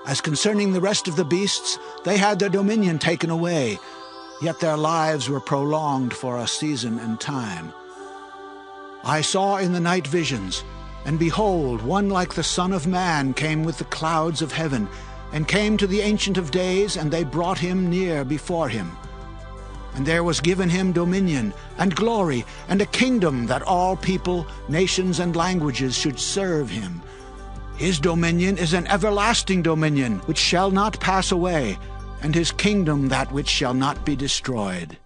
As concerning the rest of the beasts, they had their dominion taken away, yet their lives were prolonged for a season and time. I saw in the night visions, and behold, one like the Son of Man came with the clouds of heaven, and came to the Ancient of Days, and they brought him near before him. And there was given him dominion, and glory, and a kingdom, that all people, nations, and languages should serve him. His dominion is an everlasting dominion, which shall not pass away, and his kingdom that which shall not be destroyed.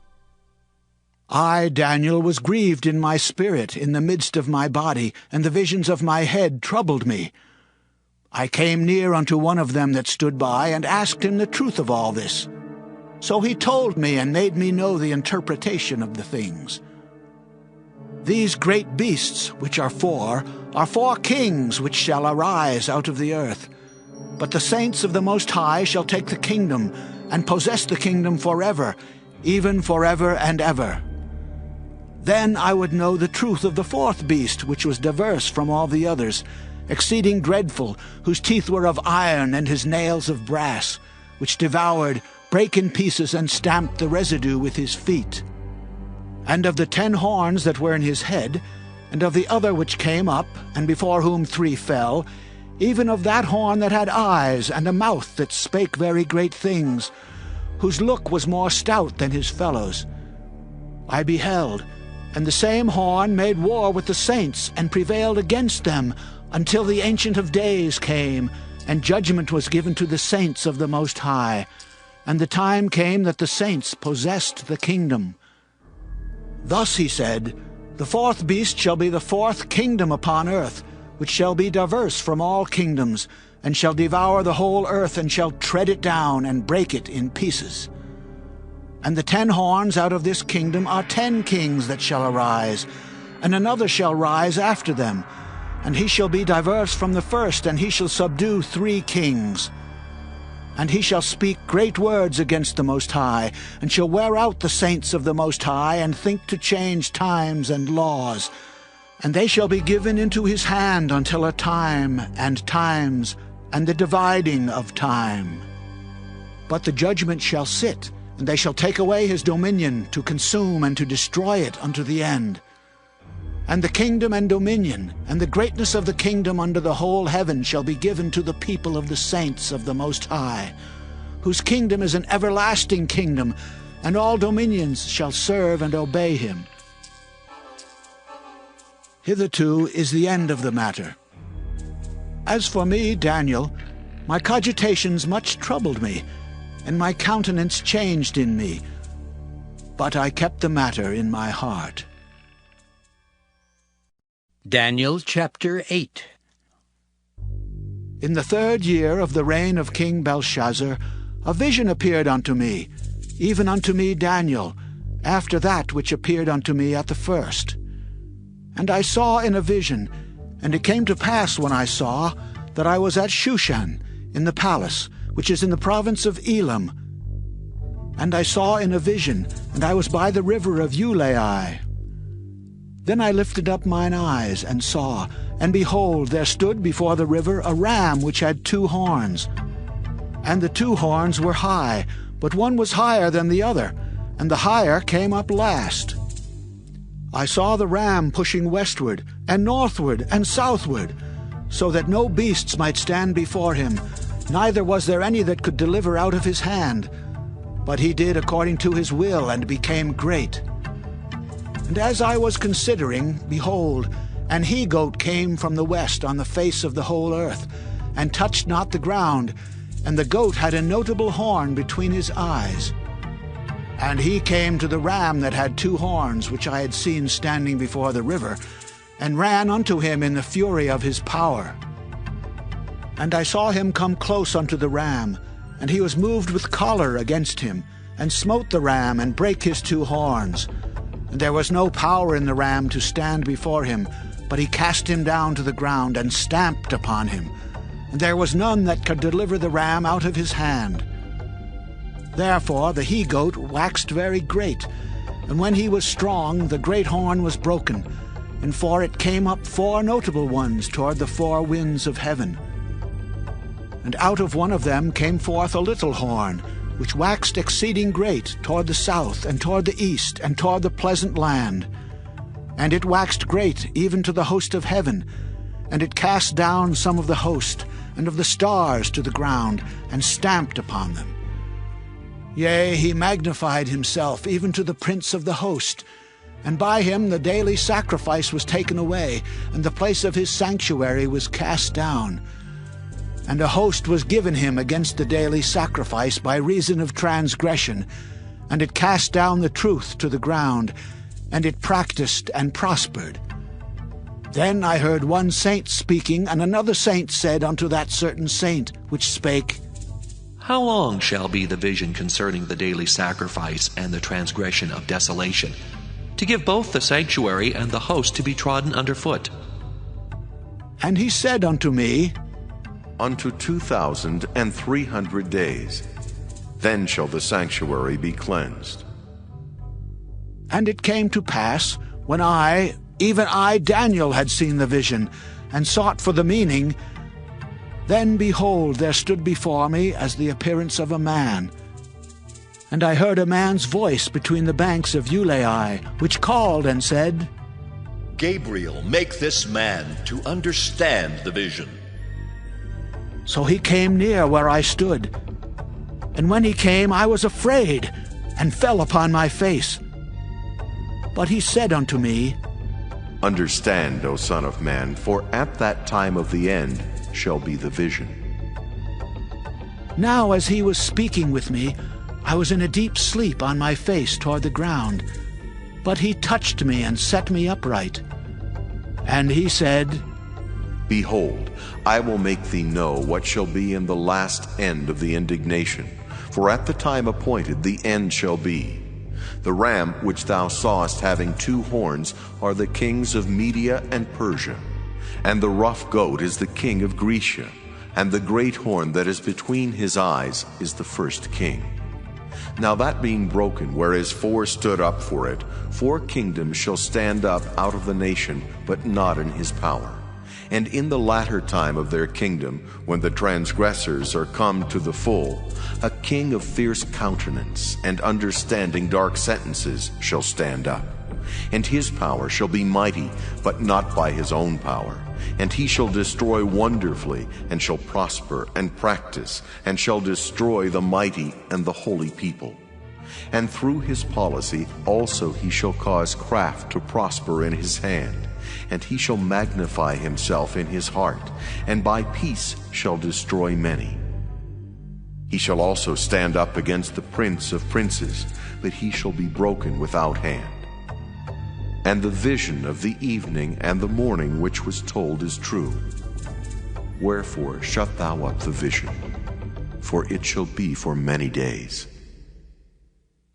I, Daniel, was grieved in my spirit, in the midst of my body, and the visions of my head troubled me. I came near unto one of them that stood by, and asked him the truth of all this. So he told me, and made me know the interpretation of the things. These great beasts, which are 4 kings which shall arise out of the earth. But the saints of the Most High shall take the kingdom, and possess the kingdom forever, even forever and ever. Then I would know the truth of the 4th beast, which was diverse from all the others, exceeding dreadful, whose teeth were of iron, and his nails of brass, which devoured, brake in pieces, and stamped the residue with his feet. And of the 10 horns that were in his head, and of the other which came up, and before whom 3 fell, even of that horn that had eyes, and a mouth that spake very great things, whose look was more stout than his fellows. I beheld, and the same horn made war with the saints, and prevailed against them, until the Ancient of Days came, and judgment was given to the saints of the Most High. And the time came that the saints possessed the kingdom. Thus he said, The fourth beast shall be the fourth kingdom upon earth, which shall be diverse from all kingdoms, and shall devour the whole earth, and shall tread it down, and break it in pieces. And the 10 horns out of this kingdom are 10 kings that shall arise, and another shall rise after them, and he shall be diverse from the first, and he shall subdue 3 kings. And he shall speak great words against the Most High, and shall wear out the saints of the Most High, and think to change times and laws. And they shall be given into his hand until a time and times, and the dividing of time. But the judgment shall sit, and they shall take away his dominion, to consume and to destroy it unto the end. And the kingdom and dominion, and the greatness of the kingdom under the whole heaven shall be given to the people of the saints of the Most High, whose kingdom is an everlasting kingdom, and all dominions shall serve and obey him. Hitherto is the end of the matter. As for me, Daniel, my cogitations much troubled me, and my countenance changed in me, but I kept the matter in my heart. Daniel chapter 8. In the 3rd year of the reign of King Belshazzar, a vision appeared unto me, even unto me Daniel, after that which appeared unto me at the first. And I saw in a vision, and it came to pass when I saw, that I was at Shushan, in the palace, which is in the province of Elam. And I saw in a vision, and I was by the river of Ulai. Then I lifted up mine eyes, and saw, and behold, there stood before the river a ram which had 2 horns. And the 2 horns were high, but one was higher than the other, and the higher came up last. I saw the ram pushing westward, and northward, and southward, so that no beasts might stand before him, neither was there any that could deliver out of his hand. But he did according to his will, and became great. And as I was considering, behold, an he-goat came from the west on the face of the whole earth, and touched not the ground, and the goat had a notable horn between his eyes. And he came to the ram that had 2 horns, which I had seen standing before the river, and ran unto him in the fury of his power. And I saw him come close unto the ram, and he was moved with choler against him, and smote the ram, and brake his 2 horns. And there was no power in the ram to stand before him, but he cast him down to the ground, and stamped upon him. And there was none that could deliver the ram out of his hand. Therefore the he-goat waxed very great, and when he was strong, the great horn was broken, and for it came up 4 notable ones toward the 4 winds of heaven. And out of one of them came forth a little horn, which waxed exceeding great toward the south, and toward the east, and toward the pleasant land. And it waxed great even to the host of heaven, and it cast down some of the host, and of the stars to the ground, and stamped upon them. Yea, he magnified himself even to the prince of the host, and by him the daily sacrifice was taken away, and the place of his sanctuary was cast down. And a host was given him against the daily sacrifice by reason of transgression, and it cast down the truth to the ground, and it practiced and prospered. Then I heard one saint speaking, and another saint said unto that certain saint which spake, How long shall be the vision concerning the daily sacrifice and the transgression of desolation, to give both the sanctuary and the host to be trodden under foot? And he said unto me, Unto 2,300 days. Then shall the sanctuary be cleansed. And it came to pass, when I, even I, Daniel, had seen the vision, and sought for the meaning, then behold, there stood before me as the appearance of a man. And I heard a man's voice between the banks of Ulai, which called and said, Gabriel, make this man to understand the vision. So he came near where I stood. And when he came, I was afraid, and fell upon my face. But he said unto me, Understand, O Son of Man, for at that time of the end shall be the vision. Now as he was speaking with me, I was in a deep sleep on my face toward the ground. But he touched me and set me upright. And he said, Behold, I will make thee know what shall be in the last end of the indignation. For at the time appointed the end shall be. The ram which thou sawest having 2 horns are the kings of Media and Persia. And the rough goat is the king of Grecia. And the great horn that is between his eyes is the first king. Now that being broken, whereas 4 stood up for it, 4 kingdoms shall stand up out of the nation, but not in his power. And in the latter time of their kingdom, when the transgressors are come to the full, a king of fierce countenance and understanding dark sentences shall stand up. And his power shall be mighty, but not by his own power. And he shall destroy wonderfully, and shall prosper and practice, and shall destroy the mighty and the holy people. And through his policy also he shall cause craft to prosper in his hand. And he shall magnify himself in his heart, and by peace shall destroy many. He shall also stand up against the prince of princes, but he shall be broken without hand. And the vision of the evening and the morning which was told is true. Wherefore shut thou up the vision, for it shall be for many days.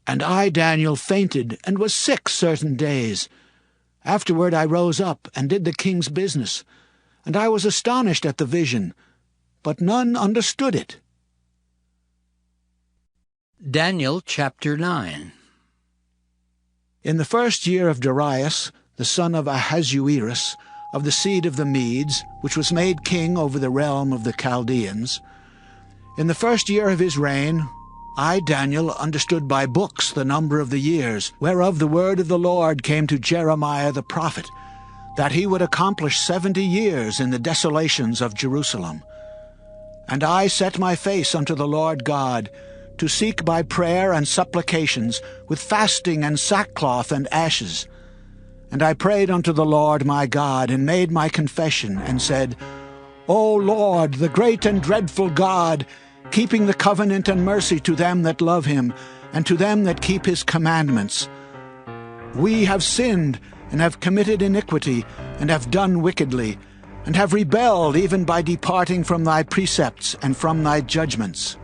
And I, Daniel, fainted and was sick certain days. Afterward I rose up and did the king's business, and I was astonished at the vision, but none understood it. Daniel chapter 9. In the 1st year of Darius, the son of Ahasuerus, of the seed of the Medes, which was made king over the realm of the Chaldeans, in the 1st year of his reign, I, Daniel, understood by books the number of the years, whereof the word of the Lord came to Jeremiah the prophet, that he would accomplish 70 years in the desolations of Jerusalem. And I set my face unto the Lord God, to seek by prayer and supplications, with fasting and sackcloth and ashes. And I prayed unto the Lord my God, and made my confession, and said, O Lord, the great and dreadful God, keeping the covenant and mercy to them that love him, and to them that keep his commandments. We have sinned, and have committed iniquity, and have done wickedly, and have rebelled even by departing from thy precepts and from thy judgments.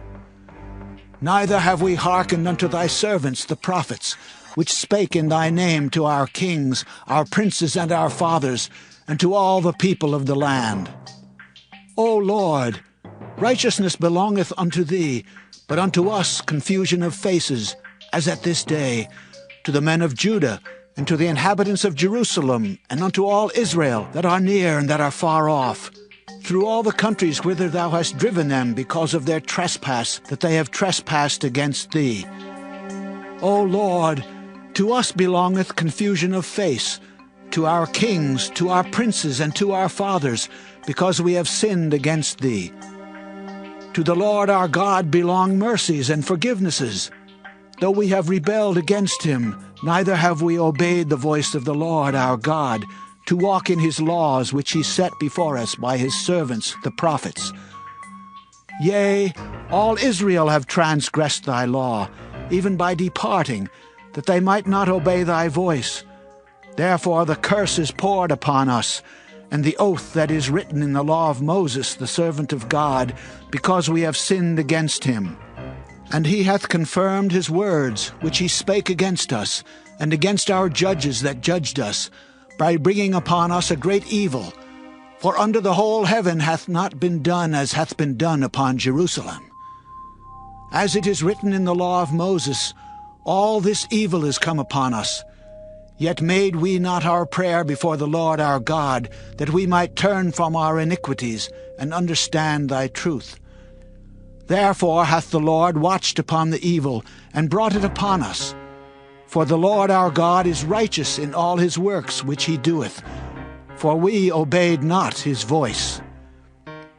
Neither have we hearkened unto thy servants the prophets, which spake in thy name to our kings, our princes, and our fathers, and to all the people of the land. O Lord, righteousness belongeth unto thee, but unto us confusion of faces, as at this day, to the men of Judah, and to the inhabitants of Jerusalem, and unto all Israel that are near and that are far off, through all the countries whither thou hast driven them because of their trespass, that they have trespassed against thee. O Lord, to us belongeth confusion of face, to our kings, to our princes, and to our fathers, because we have sinned against thee. To the Lord our God belong mercies and forgivenesses. Though we have rebelled against him, neither have we obeyed the voice of the Lord our God, to walk in his laws which he set before us by his servants the prophets. Yea, all Israel have transgressed thy law, even by departing, that they might not obey thy voice. Therefore the curse is poured upon us, and the oath that is written in the law of Moses the servant of God, because we have sinned against him. And he hath confirmed his words, which he spake against us, and against our judges that judged us, by bringing upon us a great evil. For under the whole heaven hath not been done as hath been done upon Jerusalem. As it is written in the law of Moses, all this evil is come upon us. Yet made we not our prayer before the Lord our God, that we might turn from our iniquities, and understand thy truth. Therefore hath the Lord watched upon the evil, and brought it upon us. For the Lord our God is righteous in all his works which he doeth, for we obeyed not his voice.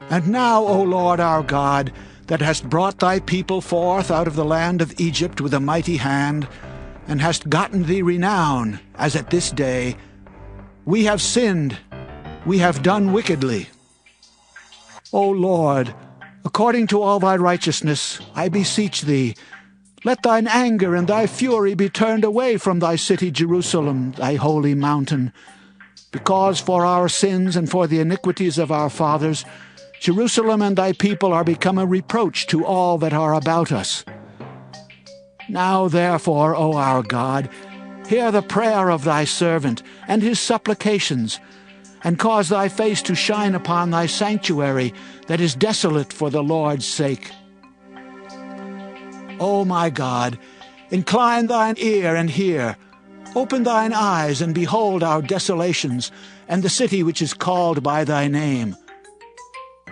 And now, O Lord our God, that hast brought thy people forth out of the land of Egypt with a mighty hand, and hast gotten thee renown, as at this day, we have sinned, we have done wickedly. O Lord, According to all thy righteousness, I beseech thee, let thine anger and thy fury be turned away from thy city Jerusalem, thy holy mountain. Because for our sins and for the iniquities of our fathers, Jerusalem and thy people are become a reproach to all that are about us. Now therefore, O our God, hear the prayer of thy servant and his supplications, and cause thy face to shine upon thy sanctuary that is desolate for the Lord's sake. O my God, incline thine ear and hear. Open thine eyes and behold our desolations, and the city which is called by thy name.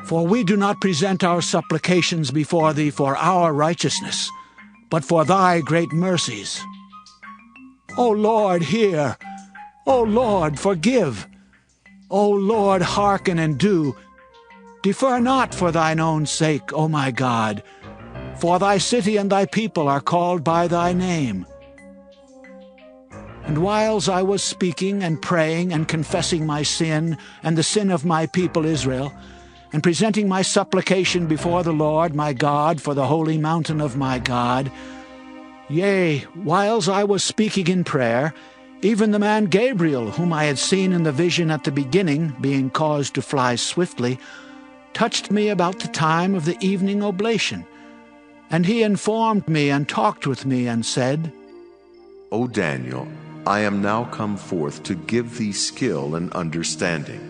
For we do not present our supplications before thee for our righteousness, but for thy great mercies. O Lord, hear. O Lord, forgive. O Lord, hearken and do. Defer not for thine own sake, O my God, for thy city and thy people are called by thy name. And whiles I was speaking and praying and confessing my sin and the sin of my people Israel, and presenting my supplication before the Lord my God for the holy mountain of my God, yea, whiles I was speaking in prayer, even the man Gabriel, whom I had seen in the vision at the beginning, being caused to fly swiftly, touched me about the time of the evening oblation. And he informed me and talked with me and said, O Daniel, I am now come forth to give thee skill and understanding.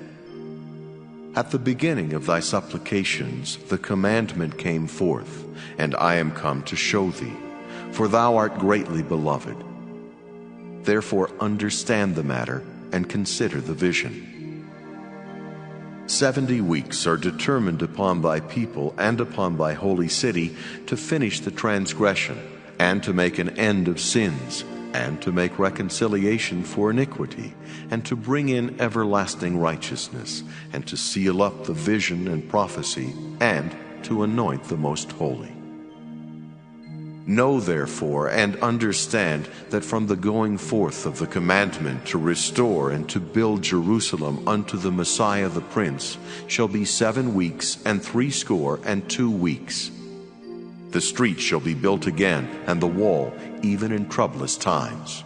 At the beginning of thy supplications the commandment came forth, and I am come to show thee, for thou art greatly beloved. Therefore understand the matter and consider the vision. 70 weeks are determined upon thy people and upon thy holy city to finish the transgression, and to make an end of sins, and to make reconciliation for iniquity, and to bring in everlasting righteousness, and to seal up the vision and prophecy, and to anoint the most holy. Know therefore and understand that from the going forth of the commandment to restore and to build Jerusalem unto the Messiah the Prince shall be 7 weeks and 62 weeks. The street shall be built again, and the wall, even in troublous times.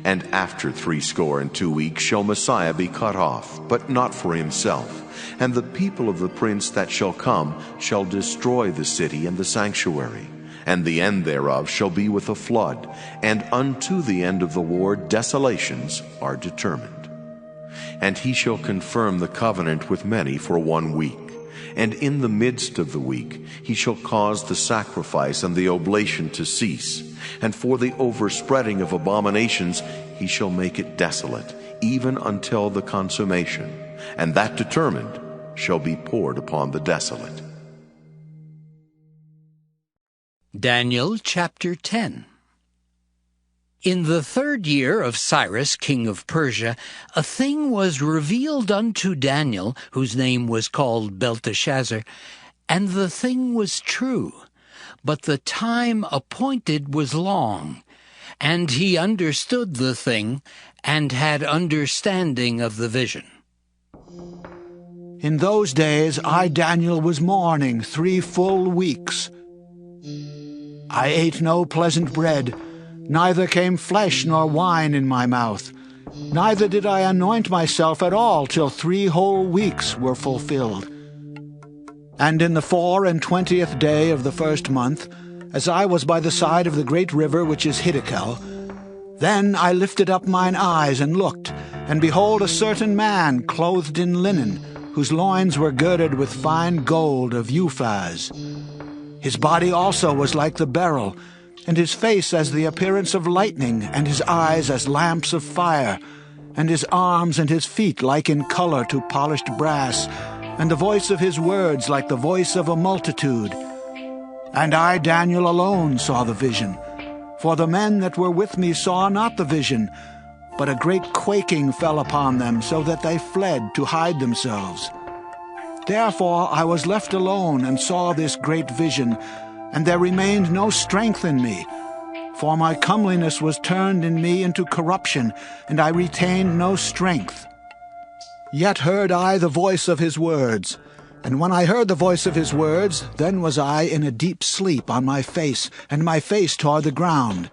And after 62 weeks shall Messiah be cut off, but not for himself. And the people of the prince that shall come shall destroy the city and the sanctuary. And the end thereof shall be with a flood, and unto the end of the war desolations are determined. And he shall confirm the covenant with many for 1 week. And in the midst of the week he shall cause the sacrifice and the oblation to cease. And for the overspreading of abominations he shall make it desolate, even until the consummation. And that determined shall be poured upon the desolate. Daniel chapter 10. In the 3rd year of Cyrus, king of Persia, a thing was revealed unto Daniel, whose name was called Belteshazzar, and the thing was true, but the time appointed was long, and he understood the thing, and had understanding of the vision. In those days I, Daniel, was mourning 3 full weeks. I ate no pleasant bread, neither came flesh nor wine in my mouth, neither did I anoint myself at all till 3 whole weeks were fulfilled. And in the 24th day of the 1st month, as I was by the side of the great river which is Hiddekel, then I lifted up mine eyes and looked, and behold a certain man clothed in linen, whose loins were girded with fine gold of Uphaz. His body also was like the beryl, and his face as the appearance of lightning, and his eyes as lamps of fire, and his arms and his feet like in color to polished brass, and the voice of his words like the voice of a multitude. And I, Daniel, alone saw the vision, for the men that were with me saw not the vision, but a great quaking fell upon them, so that they fled to hide themselves. Therefore I was left alone and saw this great vision, and there remained no strength in me. For my comeliness was turned in me into corruption, and I retained no strength. Yet heard I the voice of his words, And when I heard the voice of his words, then was I in a deep sleep on my face, and my face toward the ground.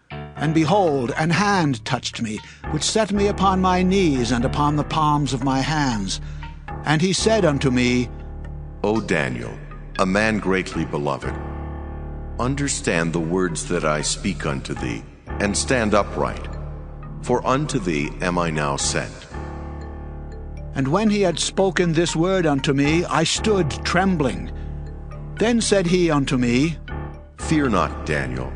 And behold, an hand touched me, which set me upon my knees and upon the palms of my hands. And he said unto me, O Daniel, a man greatly beloved, understand the words that I speak unto thee, and stand upright. For unto thee am I now sent. And when he had spoken this word unto me, I stood trembling. Then said he unto me, Fear not, Daniel,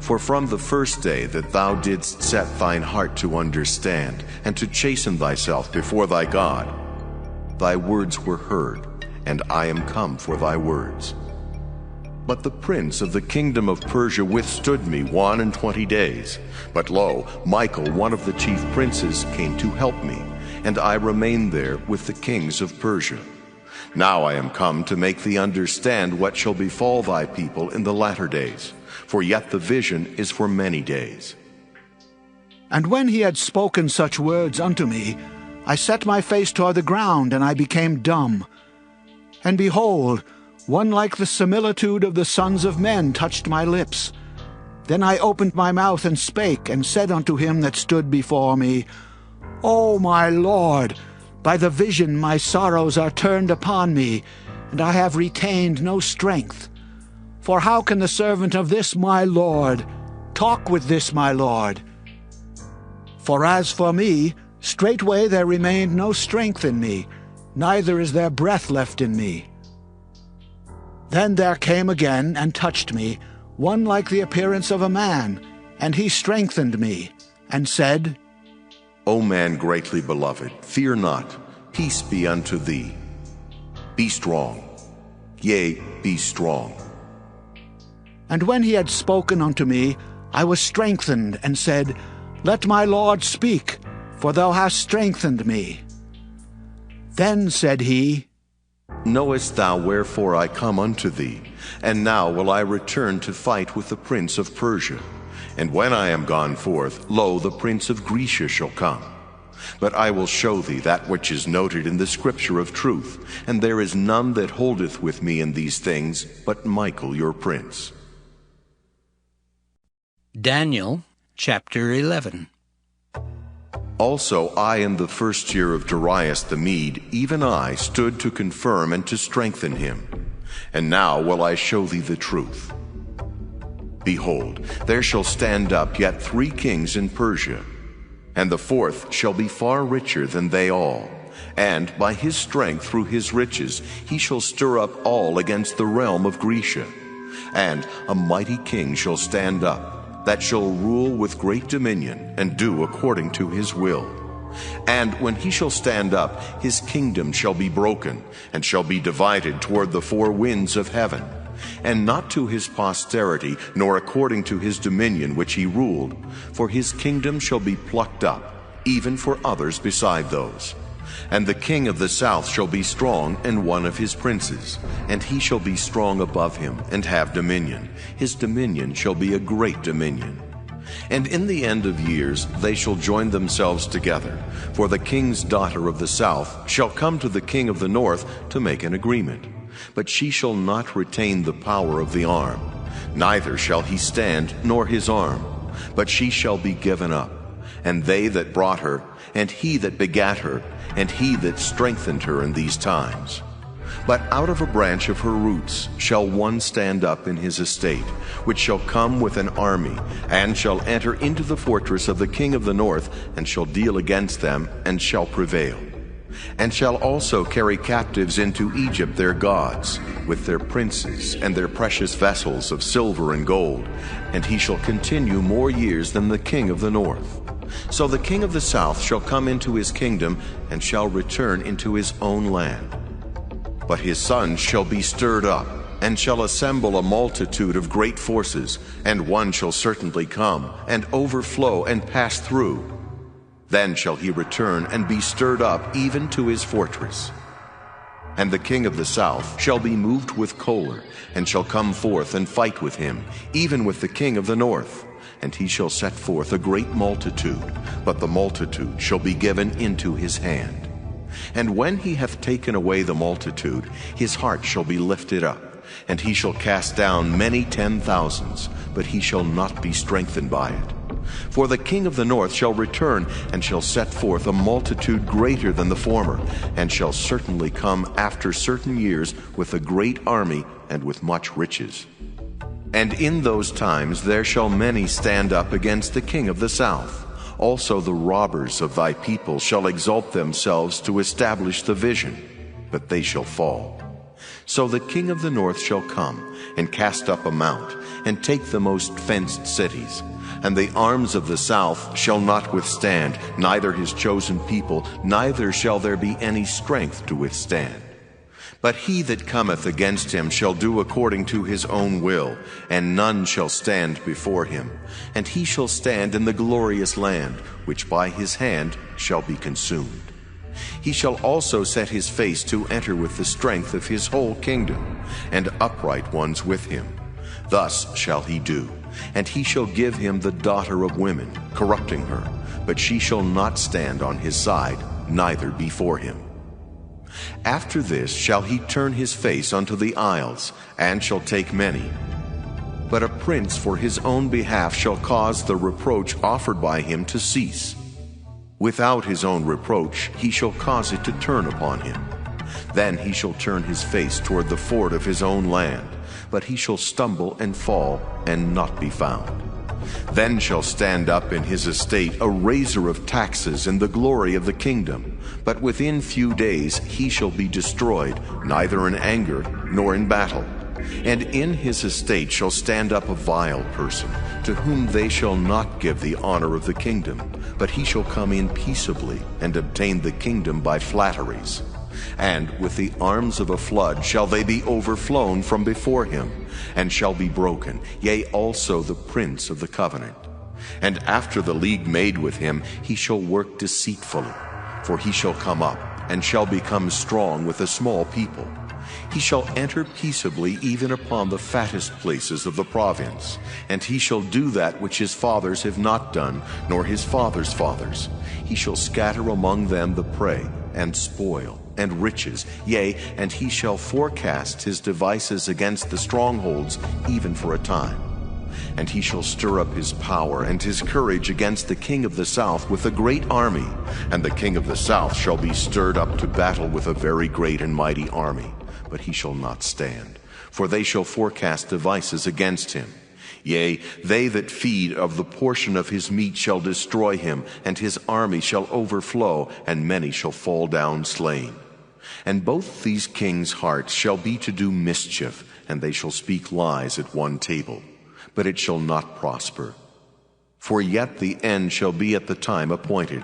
for from the first day that thou didst set thine heart to understand, and to chasten thyself before thy God, thy words were heard, and I am come for thy words. But the prince of the kingdom of Persia withstood me 21 days. But lo, Michael, one of the chief princes, came to help me, and I remained there with the kings of Persia. Now I am come to make thee understand what shall befall thy people in the latter days, for yet the vision is for many days. And when he had spoken such words unto me, I set my face toward the ground, and I became dumb. And behold, one like the similitude of the sons of men touched my lips. Then I opened my mouth and spake, and said unto him that stood before me, O my Lord, by the vision my sorrows are turned upon me, and I have retained no strength. For how can the servant of this my Lord talk with this my Lord? For as for me, straightway there remained no strength in me, neither is there breath left in me. Then there came again and touched me one like the appearance of a man, and he strengthened me, and said, O man greatly beloved, fear not, peace be unto thee. Be strong, yea, be strong. And when he had spoken unto me, I was strengthened, and said, Let my Lord speak, for thou hast strengthened me. Then said he, Knowest thou wherefore I come unto thee? And now will I return to fight with the prince of Persia. And when I am gone forth, lo, the prince of Grecia shall come. But I will show thee that which is noted in the scripture of truth, and there is none that holdeth with me in these things, but Michael your prince. Daniel chapter 11. Also I in the first year of Darius the Mede, even I, stood to confirm and to strengthen him. And now will I show thee the truth. Behold, there shall stand up yet 3 kings in Persia, and the 4th shall be far richer than they all. And by his strength through his riches he shall stir up all against the realm of Grecia. And a mighty king shall stand up, that shall rule with great dominion, and do according to his will. And when he shall stand up, his kingdom shall be broken, and shall be divided toward the 4 winds of heaven, and not to his posterity, nor according to his dominion which he ruled, for his kingdom shall be plucked up, even for others beside those. And the king of the south shall be strong, and one of his princes, and he shall be strong above him, and have dominion. His dominion shall be a great dominion. And in the end of years they shall join themselves together, for the king's daughter of the south shall come to the king of the north to make an agreement. But she shall not retain the power of the arm, neither shall he stand, nor his arm, but she shall be given up. And they that brought her, and he that begat her, and he that strengthened her in these times. But out of a branch of her roots shall one stand up in his estate, which shall come with an army, and shall enter into the fortress of the king of the north, and shall deal against them, and shall prevail. And shall also carry captives into Egypt their gods, with their princes, and their precious vessels of silver and gold, and he shall continue more years than the king of the north. So the king of the south shall come into his kingdom, and shall return into his own land. But his sons shall be stirred up, and shall assemble a multitude of great forces, and one shall certainly come, and overflow, and pass through. Then shall he return, and be stirred up even to his fortress. And the king of the south shall be moved with choler, and shall come forth and fight with him, even with the king of the north. And he shall set forth a great multitude, but the multitude shall be given into his hand. And when he hath taken away the multitude, his heart shall be lifted up, and he shall cast down many 10,000s, but he shall not be strengthened by it. For the king of the north shall return, and shall set forth a multitude greater than the former, and shall certainly come after certain years with a great army and with much riches. And in those times there shall many stand up against the king of the south. Also the robbers of thy people shall exalt themselves to establish the vision, but they shall fall. So the king of the north shall come, and cast up a mount, and take the most fenced cities. And the arms of the south shall not withstand, neither his chosen people, neither shall there be any strength to withstand. But he that cometh against him shall do according to his own will, and none shall stand before him. And he shall stand in the glorious land, which by his hand shall be consumed. He shall also set his face to enter with the strength of his whole kingdom, and upright ones with him. Thus shall he do. And he shall give him the daughter of women, corrupting her, but she shall not stand on his side, neither before him. After this shall he turn his face unto the isles, and shall take many. But a prince for his own behalf shall cause the reproach offered by him to cease. Without his own reproach he shall cause it to turn upon him. Then he shall turn his face toward the ford of his own land, but he shall stumble and fall, and not be found. Then shall stand up in his estate a raiser of taxes in the glory of the kingdom, but within few days he shall be destroyed, neither in anger nor in battle. And in his estate shall stand up a vile person, to whom they shall not give the honor of the kingdom, but he shall come in peaceably, and obtain the kingdom by flatteries. And with the arms of a flood shall they be overflown from before him, and shall be broken, yea, also the prince of the covenant. And after the league made with him, he shall work deceitfully, for he shall come up, and shall become strong with a small people. He shall enter peaceably even upon the fattest places of the province, and he shall do that which his fathers have not done, nor his fathers' fathers. He shall scatter among them the prey, and spoil, and riches, yea, and he shall forecast his devices against the strongholds, even for a time. And he shall stir up his power and his courage against the king of the south with a great army, and the king of the south shall be stirred up to battle with a very great and mighty army, but he shall not stand, for they shall forecast devices against him. Yea, they that feed of the portion of his meat shall destroy him, and his army shall overflow, and many shall fall down slain. And both these kings' hearts shall be to do mischief, and they shall speak lies at one table, but it shall not prosper. For yet the end shall be at the time appointed.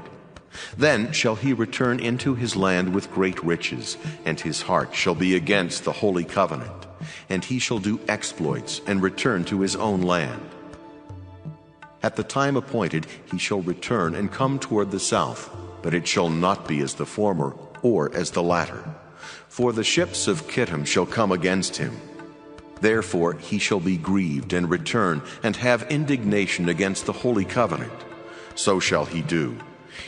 Then shall he return into his land with great riches, and his heart shall be against the holy covenant. And he shall do exploits, and return to his own land. At the time appointed he shall return and come toward the south, but it shall not be as the former, or as the latter. For the ships of Kittim shall come against him. Therefore he shall be grieved, and return, and have indignation against the holy covenant. So shall he do.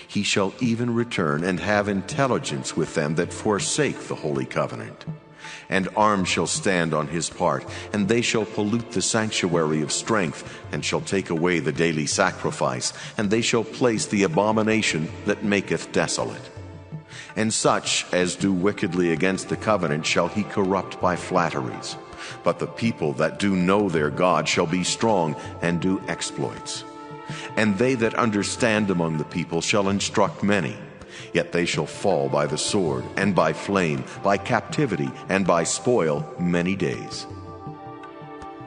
He shall even return, and have intelligence with them that forsake the holy covenant. And arms shall stand on his part, and they shall pollute the sanctuary of strength, and shall take away the daily sacrifice, and they shall place the abomination that maketh desolate. And such as do wickedly against the covenant shall he corrupt by flatteries. But the people that do know their God shall be strong, and do exploits. And they that understand among the people shall instruct many. Yet they shall fall by the sword, and by flame, by captivity, and by spoil many days.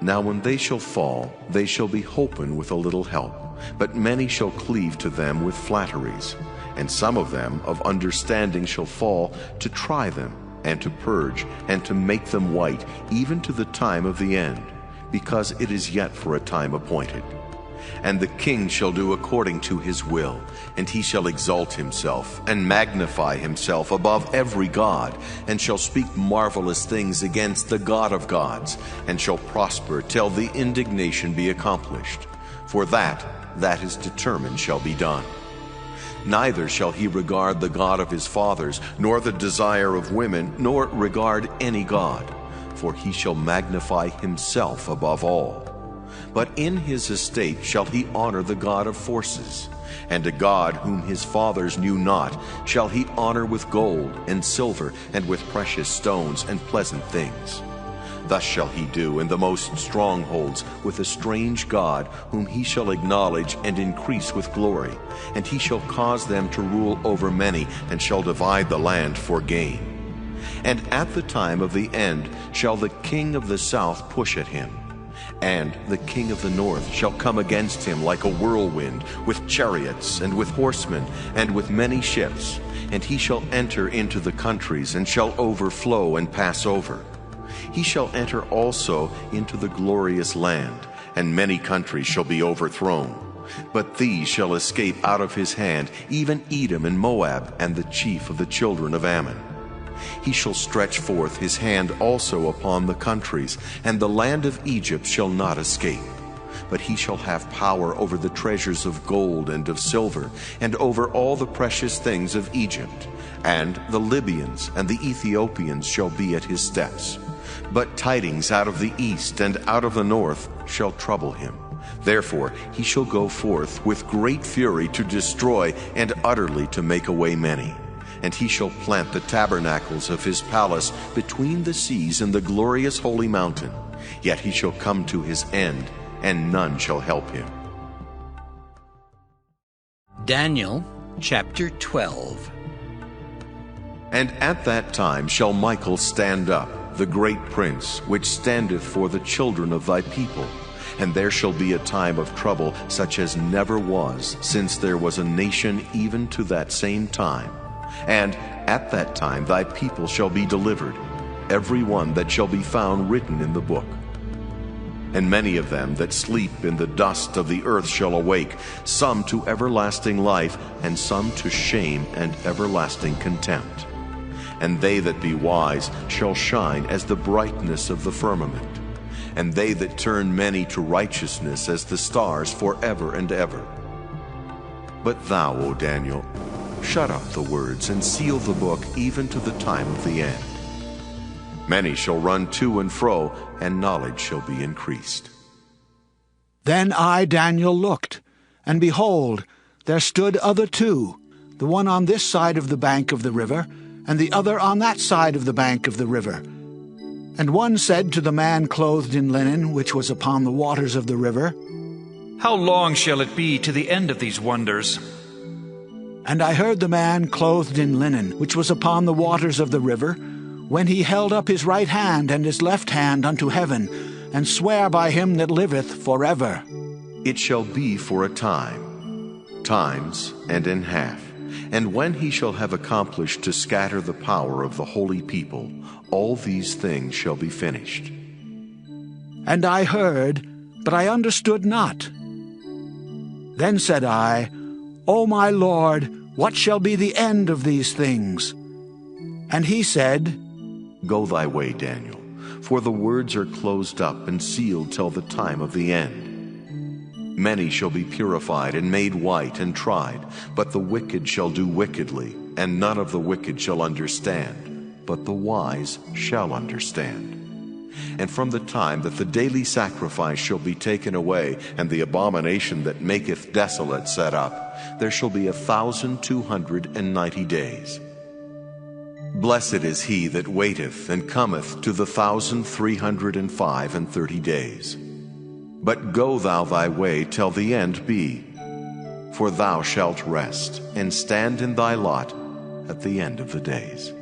Now when they shall fall, they shall be holpen with a little help, but many shall cleave to them with flatteries. And some of them of understanding shall fall, to try them, and to purge, and to make them white, even to the time of the end, because it is yet for a time appointed. And the king shall do according to his will, and he shall exalt himself, and magnify himself above every god, and shall speak marvelous things against the God of gods, and shall prosper till the indignation be accomplished. For that is determined shall be done. Neither shall he regard the God of his fathers, nor the desire of women, nor regard any god, for he shall magnify himself above all. But in his estate shall he honor the God of forces, and a God whom his fathers knew not shall he honor with gold and silver and with precious stones and pleasant things. Thus shall he do in the most strongholds with a strange God whom he shall acknowledge and increase with glory, and he shall cause them to rule over many, and shall divide the land for gain. And at the time of the end shall the king of the south push at him, and the king of the north shall come against him like a whirlwind, with chariots and with horsemen and with many ships, and he shall enter into the countries and shall overflow and pass over. He shall enter also into the glorious land, and many countries shall be overthrown. But these shall escape out of his hand, even Edom and Moab, and the chief of the children of Ammon. He shall stretch forth his hand also upon the countries, and the land of Egypt shall not escape. But he shall have power over the treasures of gold and of silver, and over all the precious things of Egypt. And the Libyans and the Ethiopians shall be at his steps. But tidings out of the east and out of the north shall trouble him. Therefore he shall go forth with great fury to destroy, and utterly to make away many. And he shall plant the tabernacles of his palace between the seas and the glorious holy mountain. Yet he shall come to his end, and none shall help him. Daniel chapter 12. And at that time shall Michael stand up, the great prince, which standeth for the children of thy people. And there shall be a time of trouble such as never was, since there was a nation even to that same time. And at that time thy people shall be delivered, every one that shall be found written in the book. And many of them that sleep in the dust of the earth shall awake, some to everlasting life, and some to shame and everlasting contempt. And they that be wise shall shine as the brightness of the firmament, and they that turn many to righteousness as the stars forever and ever. But thou, O Daniel, shut up the words and seal the book even to the time of the end. Many shall run to and fro, and knowledge shall be increased. Then I, Daniel, looked, and behold, there stood other two, the one on this side of the bank of the river, and the other on that side of the bank of the river. And one said to the man clothed in linen, which was upon the waters of the river, How long shall it be to the end of these wonders? And I heard the man clothed in linen, which was upon the waters of the river, when he held up his right hand and his left hand unto heaven, and sware by him that liveth forever. It shall be for a time, times and in half. And when he shall have accomplished to scatter the power of the holy people, all these things shall be finished. And I heard, but I understood not. Then said I, O my Lord, what shall be the end of these things? And he said, Go thy way, Daniel, for the words are closed up and sealed till the time of the end. Many shall be purified and made white and tried, but the wicked shall do wickedly, and none of the wicked shall understand, but the wise shall understand. And from the time that the daily sacrifice shall be taken away, and the abomination that maketh desolate set up, there shall be 1,290 days. Blessed is he that waiteth and cometh to the 1,335 days. But go thou thy way till the end be, for thou shalt rest, and stand in thy lot at the end of the days.